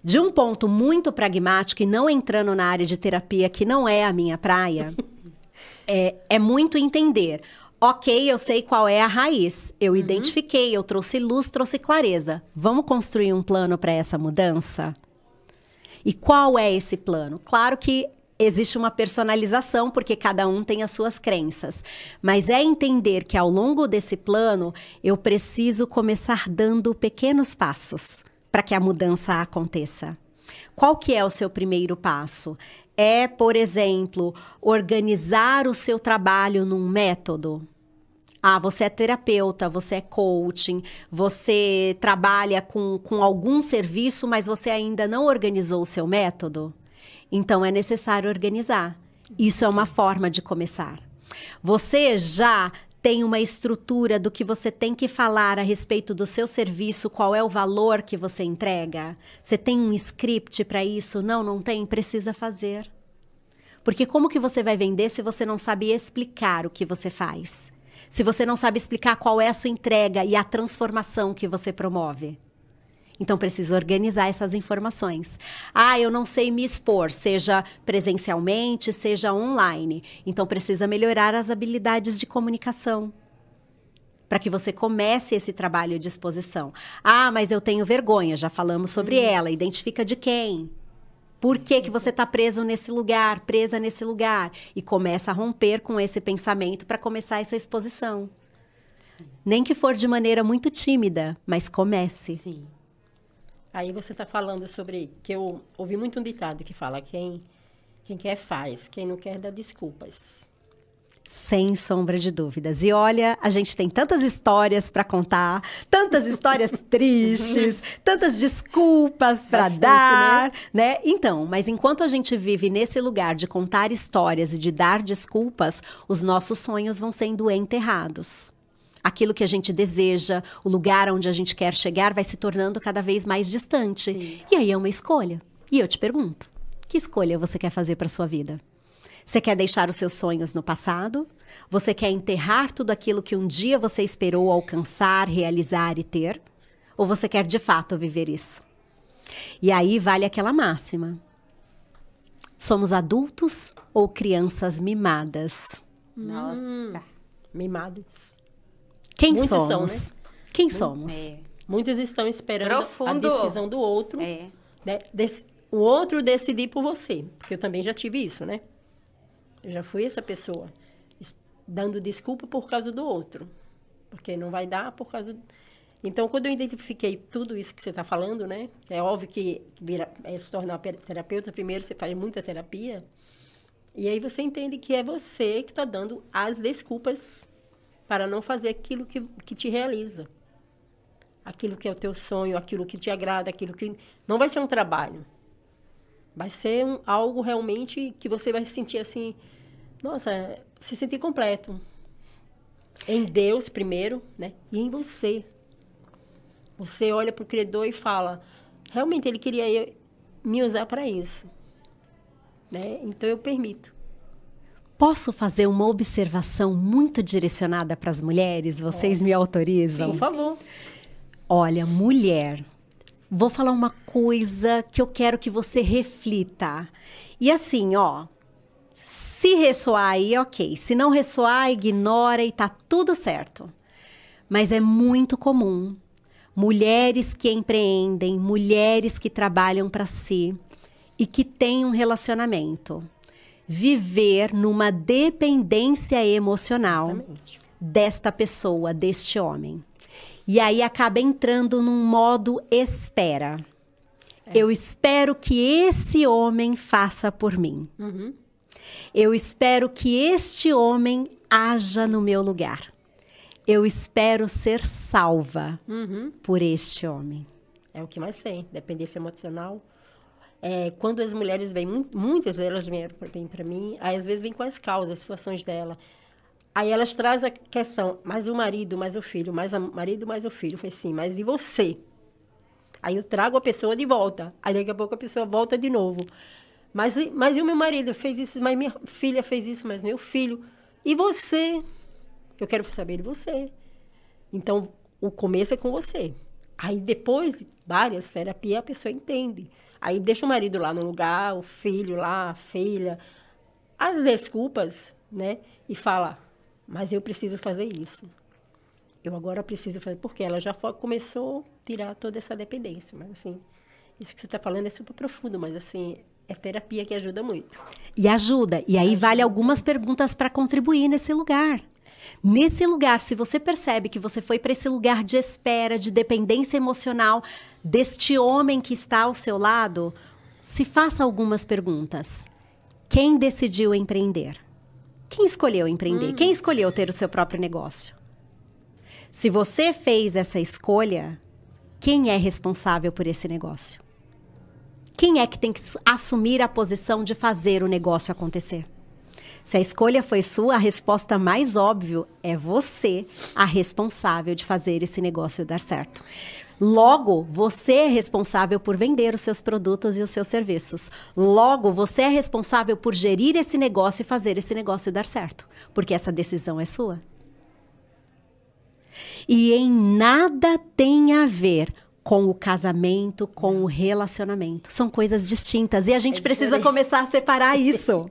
De um ponto muito pragmático e não entrando na área de terapia, que não é a minha praia, é muito entender. Ok, eu sei qual é a raiz. Eu identifiquei, eu trouxe luz, trouxe clareza. Vamos construir um plano para essa mudança? E qual é esse plano? Claro que existe uma personalização, porque cada um tem as suas crenças. Mas é entender que ao longo desse plano, eu preciso começar dando pequenos passos para que a mudança aconteça. Qual que é o seu primeiro passo? É, por exemplo, organizar o seu trabalho num método. Ah, você é terapeuta, você é coaching, você trabalha com algum serviço, mas você ainda não organizou o seu método? Então, é necessário organizar. Isso é uma forma de começar. Você já tem uma estrutura do que você tem que falar a respeito do seu serviço, qual é o valor que você entrega? Você tem um script para isso? Não, não tem? Precisa fazer. Porque como que você vai vender se você não sabe explicar o que você faz? Se você não sabe explicar qual é a sua entrega e a transformação que você promove? Então, precisa organizar essas informações. Ah, eu não sei me expor, seja presencialmente, seja online. Então, precisa melhorar as habilidades de comunicação. Para que você comece esse trabalho de exposição. Ah, mas eu tenho vergonha, já falamos sobre ela. Identifica de quem? Por que que você está preso nesse lugar, presa nesse lugar? E começa a romper com esse pensamento para começar essa exposição. Sim. Nem que for de maneira muito tímida, mas comece. Sim. Aí você está falando sobre, que eu ouvi muito um ditado que fala, quem quer faz, quem não quer dá desculpas. Sem sombra de dúvidas. E olha, a gente tem tantas histórias para contar, tantas histórias tristes, tantas desculpas para dar, né? Então, mas enquanto a gente vive nesse lugar de contar histórias e de dar desculpas, os nossos sonhos vão sendo enterrados. Aquilo que a gente deseja, o lugar onde a gente quer chegar vai se tornando cada vez mais distante. Sim. E aí é uma escolha. E eu te pergunto, que escolha você quer fazer para sua vida? Você quer deixar os seus sonhos no passado? Você quer enterrar tudo aquilo que um dia você esperou alcançar, realizar e ter? Ou você quer de fato viver isso? E aí vale aquela máxima. Somos adultos ou crianças mimadas? Nossa. Mimadas. Quem Muitos somos? São, né? Quem somos? É. Muitos estão esperando Profundo. a decisão do outro. É. Né? O outro decidir por você. Porque eu também já tive isso, né? Eu já fui essa pessoa. Dando desculpa por causa do outro. Porque não vai dar por causa... Então, quando eu identifiquei tudo isso que você está falando, né? É óbvio que se tornar terapeuta, primeiro você faz muita terapia. E aí você entende que é você que está dando as desculpas para não fazer aquilo que te realiza. Aquilo que é o teu sonho, aquilo que te agrada, aquilo que... Não vai ser um trabalho. Vai ser algo realmente que você vai se sentir assim... Nossa, se sentir completo. Em Deus primeiro, né? E em você. Você olha para o Criador e fala... Realmente, Ele queria me usar para isso. Né? Então, eu permito. Posso fazer uma observação muito direcionada para as mulheres? Vocês me autorizam? Sim, por favor. Olha, mulher, vou falar uma coisa que eu quero que você reflita. E assim, ó, se ressoar aí, ok. Se não ressoar, ignora e tá tudo certo. Mas é muito comum mulheres que empreendem, mulheres que trabalham para si e que têm um relacionamento viver numa dependência emocional desta pessoa, deste homem. E aí acaba entrando num modo espera. Eu espero que esse homem faça por mim. Uhum. Eu espero que este homem haja no meu lugar. Eu espero ser salva por este homem. É o que mais tem, dependência emocional. Quando as mulheres vêm, muitas delas vêm para mim, aí às vezes vêm com as causas, as situações dela. Aí elas trazem a questão, mas o marido, mais o filho, mais o marido, mais o filho. Eu falei assim, mas e você? Aí eu trago a pessoa de volta. Aí daqui a pouco a pessoa volta de novo. Mas e o meu marido fez isso, mas minha filha fez isso, mas meu filho. E você? Eu quero saber de você. Então, o começo é com você. Aí depois, várias terapias, a pessoa entende. Aí deixa o marido lá no lugar, o filho lá, a filha, as desculpas, né? E fala, mas eu preciso fazer isso. Eu agora preciso fazer, porque ela já começou a tirar toda essa dependência. Mas, assim, isso que você está falando é super profundo, mas, assim, é terapia que ajuda muito. E ajuda. E aí vale algumas perguntas para contribuir nesse lugar. Nesse lugar, se você percebe que você foi para esse lugar de espera, de dependência emocional deste homem que está ao seu lado, se faça algumas perguntas. Quem decidiu empreender? Quem escolheu empreender? Quem escolheu ter o seu próprio negócio? Se você fez essa escolha, quem é responsável por esse negócio? Quem é que tem que assumir a posição de fazer o negócio acontecer? Se a escolha foi sua, a resposta mais óbvia é você a responsável de fazer esse negócio dar certo. Logo, você é responsável por vender os seus produtos e os seus serviços. Logo, você é responsável por gerir esse negócio e fazer esse negócio dar certo. Porque essa decisão é sua. E em nada tem a ver com o casamento, com o relacionamento. São coisas distintas. E a gente precisa começar a separar isso.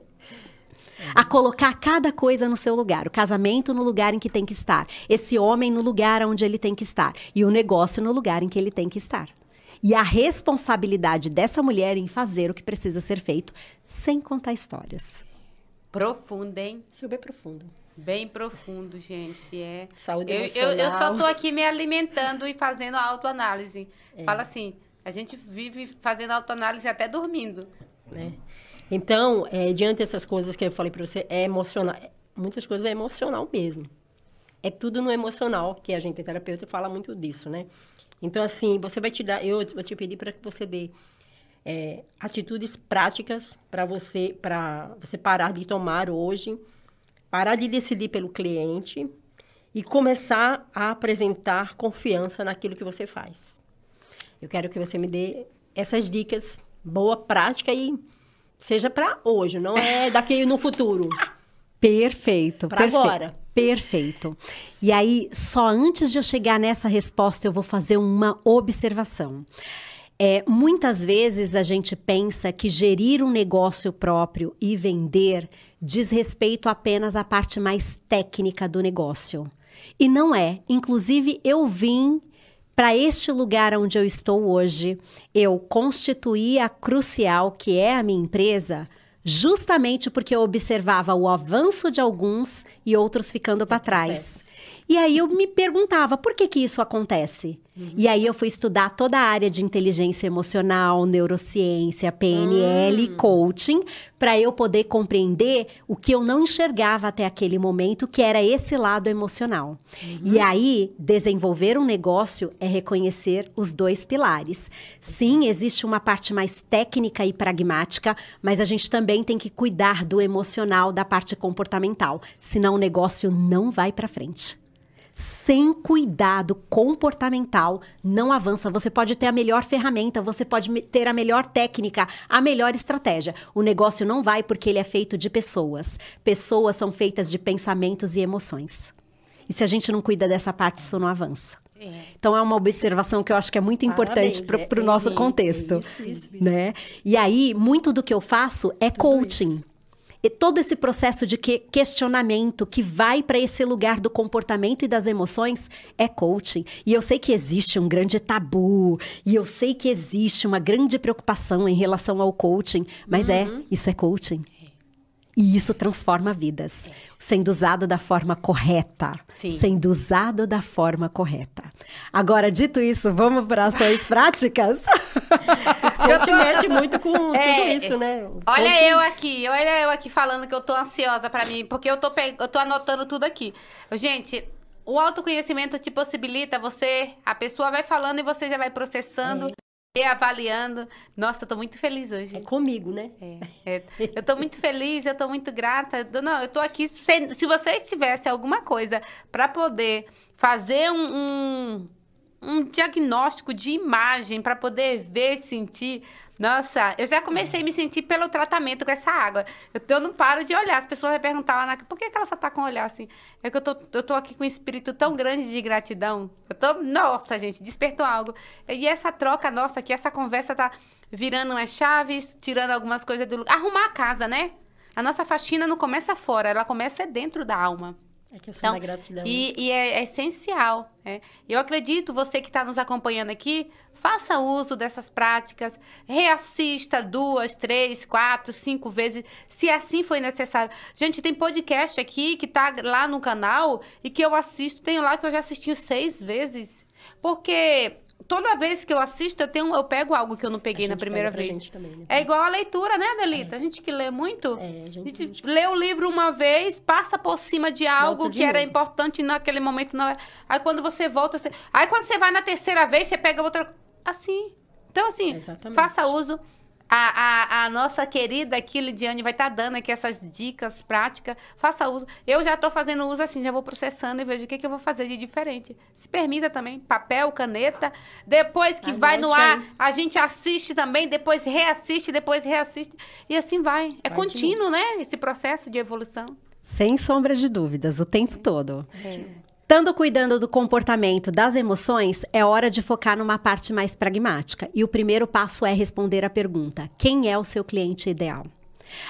A colocar cada coisa no seu lugar. O casamento no lugar em que tem que estar. Esse homem no lugar onde ele tem que estar. E o negócio no lugar em que ele tem que estar. E a responsabilidade dessa mulher em fazer o que precisa ser feito, sem contar histórias. Profundo, hein? Super profundo. Bem profundo, gente. Saúde emocional. Eu só tô aqui me alimentando e fazendo autoanálise. Fala assim, a gente vive fazendo autoanálise até dormindo. Então, diante dessas coisas que eu falei para você, é emocional. Muitas coisas é emocional mesmo. É tudo no emocional, que a gente, terapeuta, fala muito disso, né? Então, assim, você vai te dar... Eu vou te pedir para que você dê atitudes práticas para você parar de tomar hoje, parar de decidir pelo cliente e começar a apresentar confiança naquilo que você faz. Eu quero que você me dê essas dicas, boa prática e... Seja para hoje, não é daqui no futuro. Perfeito. Para agora. Perfeito. E aí, só antes de eu chegar nessa resposta, eu vou fazer uma observação. Muitas vezes a gente pensa que gerir um negócio próprio e vender diz respeito apenas à parte mais técnica do negócio. E não é. Inclusive, eu vim... Para este lugar onde eu estou hoje, eu constituí a Crucial, que é a minha empresa, justamente porque eu observava o avanço de alguns e outros ficando para trás. E aí eu me perguntava, por que isso acontece? E aí eu fui estudar toda a área de inteligência emocional, neurociência, PNL e coaching, para eu poder compreender o que eu não enxergava até aquele momento, que era esse lado emocional. E aí, desenvolver um negócio é reconhecer os dois pilares. Sim, existe uma parte mais técnica e pragmática, mas a gente também tem que cuidar do emocional, da parte comportamental, senão o negócio não vai para frente. Sem cuidado comportamental, não avança. Você pode ter a melhor ferramenta, você pode ter a melhor técnica, a melhor estratégia. O negócio não vai porque ele é feito de pessoas. Pessoas são feitas de pensamentos e emoções. E se a gente não cuida dessa parte, isso não avança. Então, é uma observação que eu acho que é muito importante para o nosso contexto. Isso. Né? E aí, muito do que eu faço é coaching. E todo esse processo de questionamento que vai para esse lugar do comportamento e das emoções é coaching. E eu sei que existe um grande tabu, e eu sei que existe uma grande preocupação em relação ao coaching, mas isso é coaching. E isso transforma vidas, sendo usado da forma correta. Sim. Sendo usado da forma correta. Agora, dito isso, vamos para ações práticas? Eu te mexe muito com tudo isso, né? Olha eu aqui falando que eu tô ansiosa pra mim, porque eu tô anotando tudo aqui. Gente, o autoconhecimento te possibilita a pessoa vai falando e você já vai processando. E avaliando. Nossa, eu tô muito feliz hoje. É comigo, né? Eu tô muito feliz, eu tô muito grata. Eu tô aqui. Se vocês tivessem alguma coisa para poder fazer um diagnóstico de imagem, para poder ver e sentir. Nossa, eu já comecei a me sentir pelo tratamento com essa água. Eu não paro de olhar. As pessoas vão perguntar lá por que ela só tá com o olhar assim? É que eu tô aqui com um espírito tão grande de gratidão. Nossa, gente, despertou algo. E essa troca nossa aqui, essa conversa tá virando umas chaves, tirando algumas coisas do lugar. Arrumar a casa, né? A nossa faxina não começa fora, ela começa dentro da alma. É questão da gratidão. E é essencial. Eu acredito, você que está nos acompanhando aqui, faça uso dessas práticas, reassista 2, 3, 4, 5 vezes, se assim for necessário. Gente, tem podcast aqui que tá lá no canal e que eu assisto, tem lá que eu já assisti 6 vezes. Porque toda vez que eu assisto, eu pego algo que eu não peguei na primeira vez. Gente também, né? É igual a leitura, né, Adelita? A gente que lê muito, a gente lê o livro uma vez, passa por cima de algo que era importante naquele momento. Não é. Aí quando você volta... Aí quando você vai na terceira vez, você pega outra... Assim. Então, assim, faça uso. A nossa querida aqui, Lidiane, vai estar dando aqui essas dicas práticas. Faça uso. Eu já estou fazendo uso assim, já vou processando e vejo o que eu vou fazer de diferente. Se permita também, papel, caneta. Depois que vai no ar, a gente assiste também, depois reassiste. E assim vai. É contínuo, né? Esse processo de evolução. Sem sombra de dúvidas, o tempo todo. Estando cuidando do comportamento, das emoções, é hora de focar numa parte mais pragmática. E o primeiro passo é responder a pergunta: quem é o seu cliente ideal?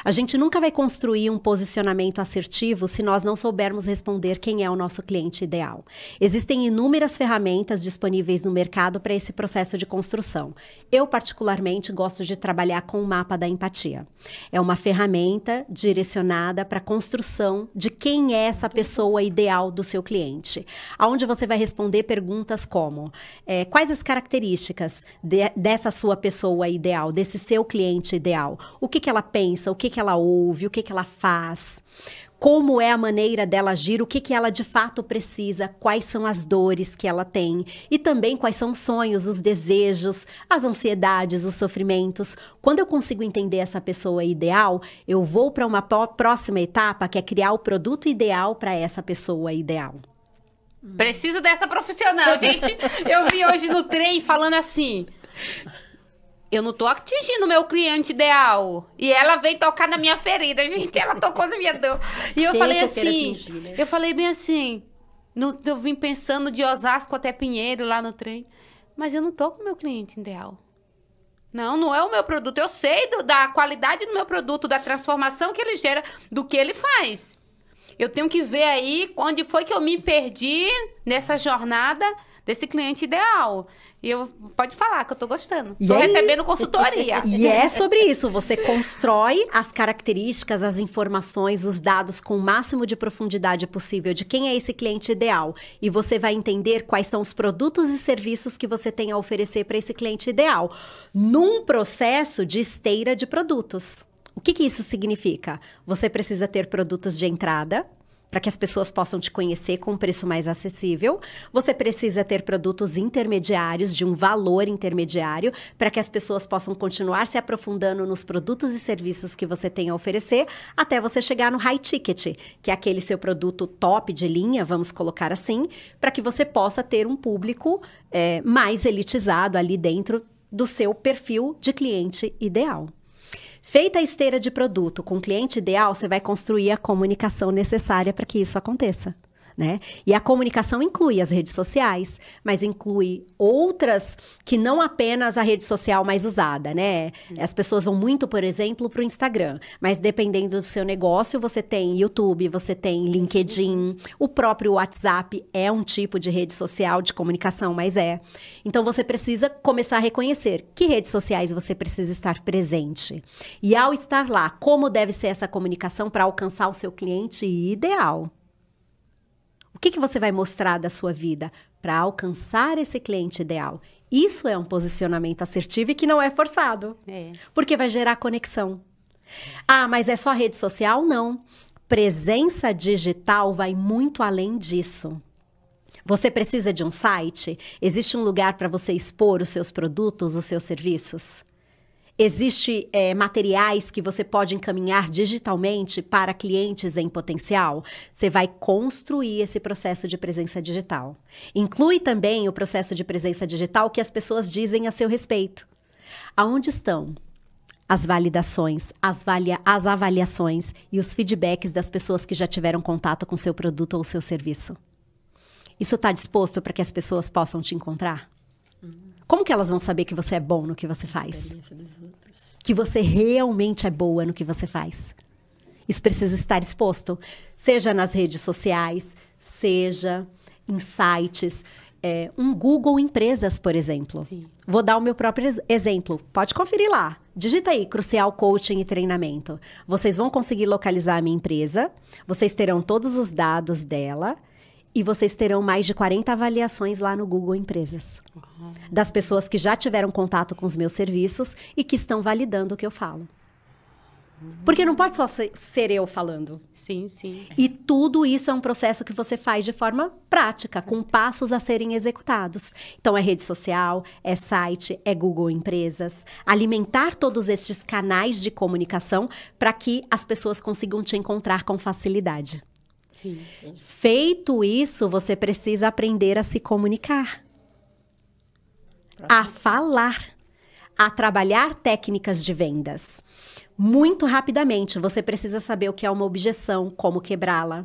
A gente nunca vai construir um posicionamento assertivo se nós não soubermos responder quem é o nosso cliente ideal. Existem inúmeras ferramentas disponíveis no mercado para esse processo de construção. Eu, particularmente, gosto de trabalhar com o mapa da empatia. É uma ferramenta direcionada para a construção de quem é essa pessoa ideal do seu cliente, onde você vai responder perguntas como: quais as características dessa sua pessoa ideal, desse seu cliente ideal? O que ela pensa? O que ela ouve, o que ela faz, como é a maneira dela agir, o que ela de fato precisa, quais são as dores que ela tem e também quais são os sonhos, os desejos, as ansiedades, os sofrimentos. Quando eu consigo entender essa pessoa ideal, eu vou para uma próxima etapa, que é criar o produto ideal para essa pessoa ideal. Preciso dessa profissional, gente. Eu vi hoje no trem falando assim: eu não tô atingindo o meu cliente ideal. E ela veio tocar na minha ferida, gente. Ela tocou na minha dor. E eu falei assim, eu falei bem assim, eu vim pensando de Osasco até Pinheiro lá no trem. Mas eu não tô com o meu cliente ideal. Não é o meu produto. Eu sei da qualidade do meu produto, da transformação que ele gera, do que ele faz. Eu tenho que ver aí onde foi que eu me perdi nessa jornada desse cliente ideal. E pode falar que eu tô gostando. Tô recebendo consultoria. E é sobre isso. Você constrói as características, as informações, os dados com o máximo de profundidade possível de quem é esse cliente ideal. E você vai entender quais são os produtos e serviços que você tem a oferecer para esse cliente ideal. Num processo de esteira de produtos. O que isso significa? Você precisa ter produtos de entrada, para que as pessoas possam te conhecer com um preço mais acessível. Você precisa ter produtos intermediários, de um valor intermediário, para que as pessoas possam continuar se aprofundando nos produtos e serviços que você tem a oferecer, até você chegar no high ticket, que é aquele seu produto top de linha, vamos colocar assim, para que você possa ter um público mais elitizado ali dentro do seu perfil de cliente ideal. Feita a esteira de produto com o cliente ideal, você vai construir a comunicação necessária para que isso aconteça, né? E a comunicação inclui as redes sociais, mas inclui outras que não apenas a rede social mais usada, né? As pessoas vão muito, por exemplo, para o Instagram, mas dependendo do seu negócio, você tem YouTube, você tem LinkedIn, o próprio WhatsApp é um tipo de rede social de comunicação, mas Então, você precisa começar a reconhecer que redes sociais você precisa estar presente. E ao estar lá, como deve ser essa comunicação para alcançar o seu cliente ideal? O que você vai mostrar da sua vida para alcançar esse cliente ideal? Isso é um posicionamento assertivo e que não é forçado. Porque vai gerar conexão. Ah, mas é só rede social? Não. Presença digital vai muito além disso. Você precisa de um site? Existe um lugar para você expor os seus produtos, os seus serviços? Existem materiais que você pode encaminhar digitalmente para clientes em potencial? Você vai construir esse processo de presença digital. Inclui também o processo de presença digital que as pessoas dizem a seu respeito. Aonde estão as validações, as avaliações e os feedbacks das pessoas que já tiveram contato com seu produto ou seu serviço? Isso está disposto para que as pessoas possam te encontrar? Como que elas vão saber que você é bom no que você faz? Que você realmente é boa no que você faz? Isso precisa estar exposto, seja nas redes sociais, seja em sites, um Google Empresas, por exemplo. Sim. Vou dar o meu próprio exemplo. Pode conferir lá. Digita aí, Crucial Coaching e Treinamento. Vocês vão conseguir localizar a minha empresa, vocês terão todos os dados dela, e vocês terão mais de 40 avaliações lá no Google Empresas. Das pessoas que já tiveram contato com os meus serviços e que estão validando o que eu falo. Porque não pode só ser eu falando. Sim, sim. E tudo isso é um processo que você faz de forma prática, com passos a serem executados. Então, é rede social, é site, é Google Empresas. Alimentar todos estes canais de comunicação para que as pessoas consigam te encontrar com facilidade. Sim. Feito isso, você precisa aprender a se comunicar, a falar, a trabalhar técnicas de vendas. Muito rapidamente, você precisa saber o que é uma objeção, como quebrá-la.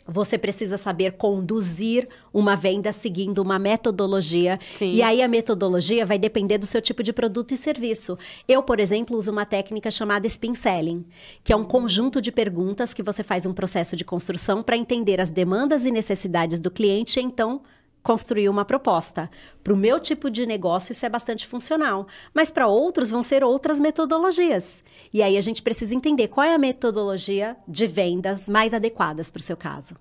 Você precisa saber conduzir uma venda seguindo uma metodologia. Sim. E aí a metodologia vai depender do seu tipo de produto e serviço. Eu, por exemplo, uso uma técnica chamada Spin Selling, que é um conjunto de perguntas que você faz um processo de construção para entender as demandas e necessidades do cliente e então construir uma proposta. Para o meu tipo de negócio, isso é bastante funcional. Mas para outros, vão ser outras metodologias. E aí a gente precisa entender qual é a metodologia de vendas mais adequadas para o seu caso.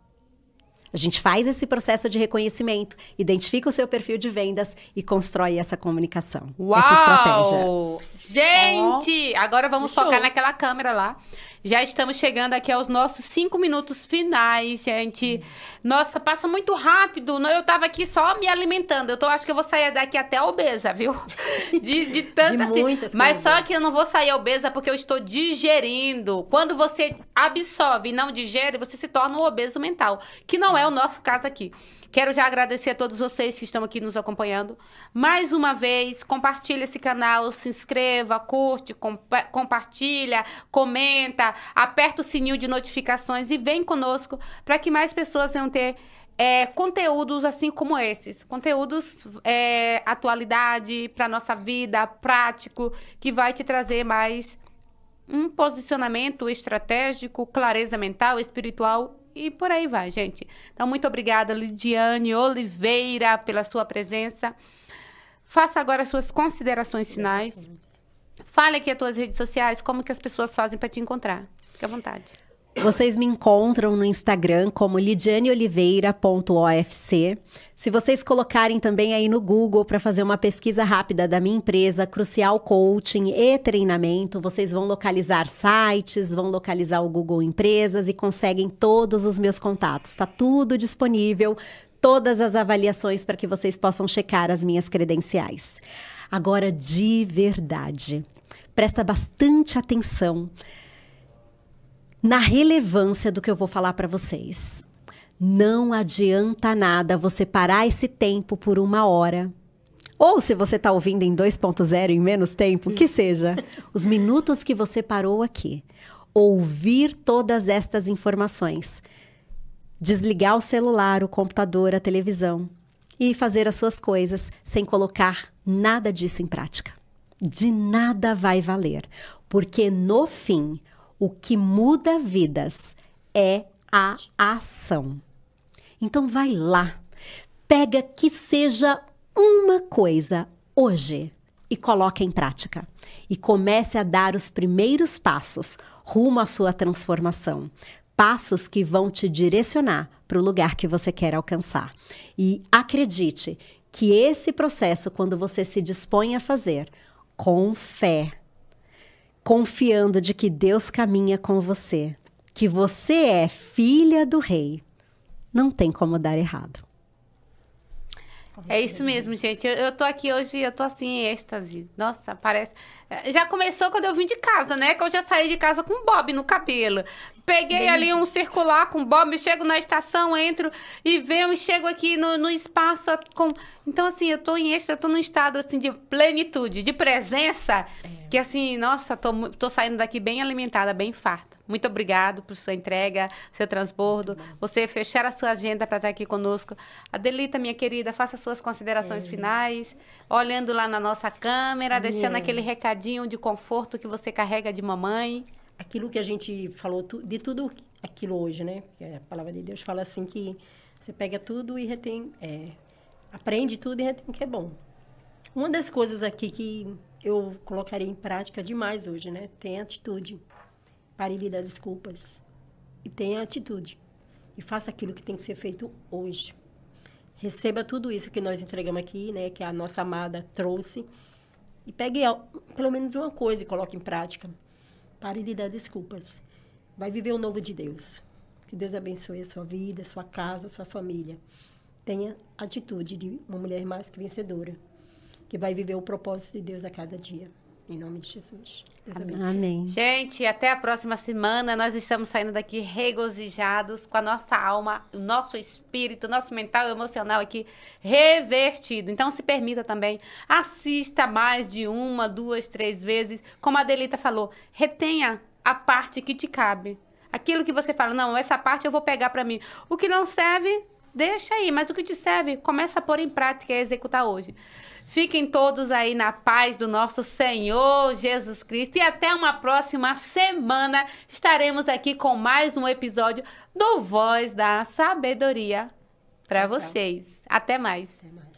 A gente faz esse processo de reconhecimento, identifica o seu perfil de vendas e constrói essa comunicação. Uau! Essa estratégia. Gente, agora vamos Show. focar naquela câmera lá. Já estamos chegando aqui aos nossos 5 minutos finais, gente. Nossa, passa muito rápido. Eu tava aqui só me alimentando. Acho que eu vou sair daqui até obesa, viu? De tanta De muitas Mas coisas. só que eu não vou sair obesa porque eu estou digerindo. Quando você absorve e não digere, você se torna um obeso mental, que não é o nosso caso aqui. Quero já agradecer a todos vocês que estão aqui nos acompanhando. Mais uma vez, compartilha esse canal, se inscreva, curte, compartilha, comenta, aperta o sininho de notificações e vem conosco para que mais pessoas venham ter conteúdos assim como esses. Conteúdos, atualidade para nossa vida, prático, que vai te trazer mais um posicionamento estratégico, clareza mental, espiritual e por aí vai, gente. Então, muito obrigada, Lidiane Oliveira, pela sua presença. Faça agora as suas considerações finais. Fale aqui as tuas redes sociais, como que as pessoas fazem para te encontrar. Fique à vontade. Vocês me encontram no Instagram como lidianeoliveira.ofc. Se vocês colocarem também aí no Google para fazer uma pesquisa rápida da minha empresa, Crucial Coaching e Treinamento, vocês vão localizar sites, vão localizar o Google Empresas e conseguem todos os meus contatos. Está tudo disponível, todas as avaliações para que vocês possam checar as minhas credenciais. Agora, de verdade, presta bastante atenção na relevância do que eu vou falar para vocês. Não adianta nada você parar esse tempo por 1 hora. Ou se você está ouvindo em 2.0 em menos tempo, que seja. Os minutos que você parou aqui. Ouvir todas estas informações. Desligar o celular, o computador, a televisão. E fazer as suas coisas sem colocar nada disso em prática. De nada vai valer. Porque no fim, o que muda vidas é a ação. Então vai lá, pega que seja uma coisa hoje e coloca em prática. E comece a dar os primeiros passos rumo à sua transformação. Passos que vão te direcionar para o lugar que você quer alcançar. E acredite que esse processo, quando você se dispõe a fazer com fé, confiando de que Deus caminha com você, que você é filha do rei, não tem como dar errado. É isso mesmo, gente. Eu tô aqui hoje, eu tô assim em êxtase. Nossa, parece... Já começou quando eu vim de casa, né? Que eu já saí de casa com bob no cabelo. Peguei ali um circular com bob, chego na estação, entro e venho e chego aqui no espaço. Então, assim, eu tô em êxtase, eu tô num estado, assim, de plenitude, de presença, que, assim, nossa, tô saindo daqui bem alimentada, bem farta. Muito obrigado por sua entrega, seu transbordo, você fechar a sua agenda para estar aqui conosco. Adelita, minha querida, faça suas considerações finais, olhando lá na nossa câmera, deixando aquele recadinho de conforto que você carrega de mamãe. Aquilo que a gente falou, de tudo aquilo hoje, né? Que a palavra de Deus fala assim que você pega tudo e retém, aprende tudo e retém o que é bom. Uma das coisas aqui que eu colocaria em prática demais hoje, né? Tem atitude. Pare de dar desculpas. E tenha atitude. E faça aquilo que tem que ser feito hoje. Receba tudo isso que nós entregamos aqui, né? Que a nossa amada trouxe. E pegue pelo menos uma coisa e coloque em prática. Pare de dar desculpas. Vai viver o novo de Deus. Que Deus abençoe a sua vida, a sua casa, a sua família. Tenha atitude de uma mulher mais que vencedora, que vai viver o propósito de Deus a cada dia. Em nome de Jesus. Deus abençoe. Amém. Gente, até a próxima semana. Nós estamos saindo daqui regozijados, com a nossa alma, o nosso espírito, o nosso mental e emocional aqui revestido. Então, se permita também, assista mais de 1, 2, 3 vezes. Como a Adelita falou, retenha a parte que te cabe. Aquilo que você fala, não, essa parte eu vou pegar para mim. O que não serve, deixa aí. Mas o que te serve, começa a pôr em prática e a executar hoje. Fiquem todos aí na paz do nosso Senhor Jesus Cristo. E até uma próxima semana estaremos aqui com mais um episódio do Voz da Sabedoria para vocês. Até mais. Até mais.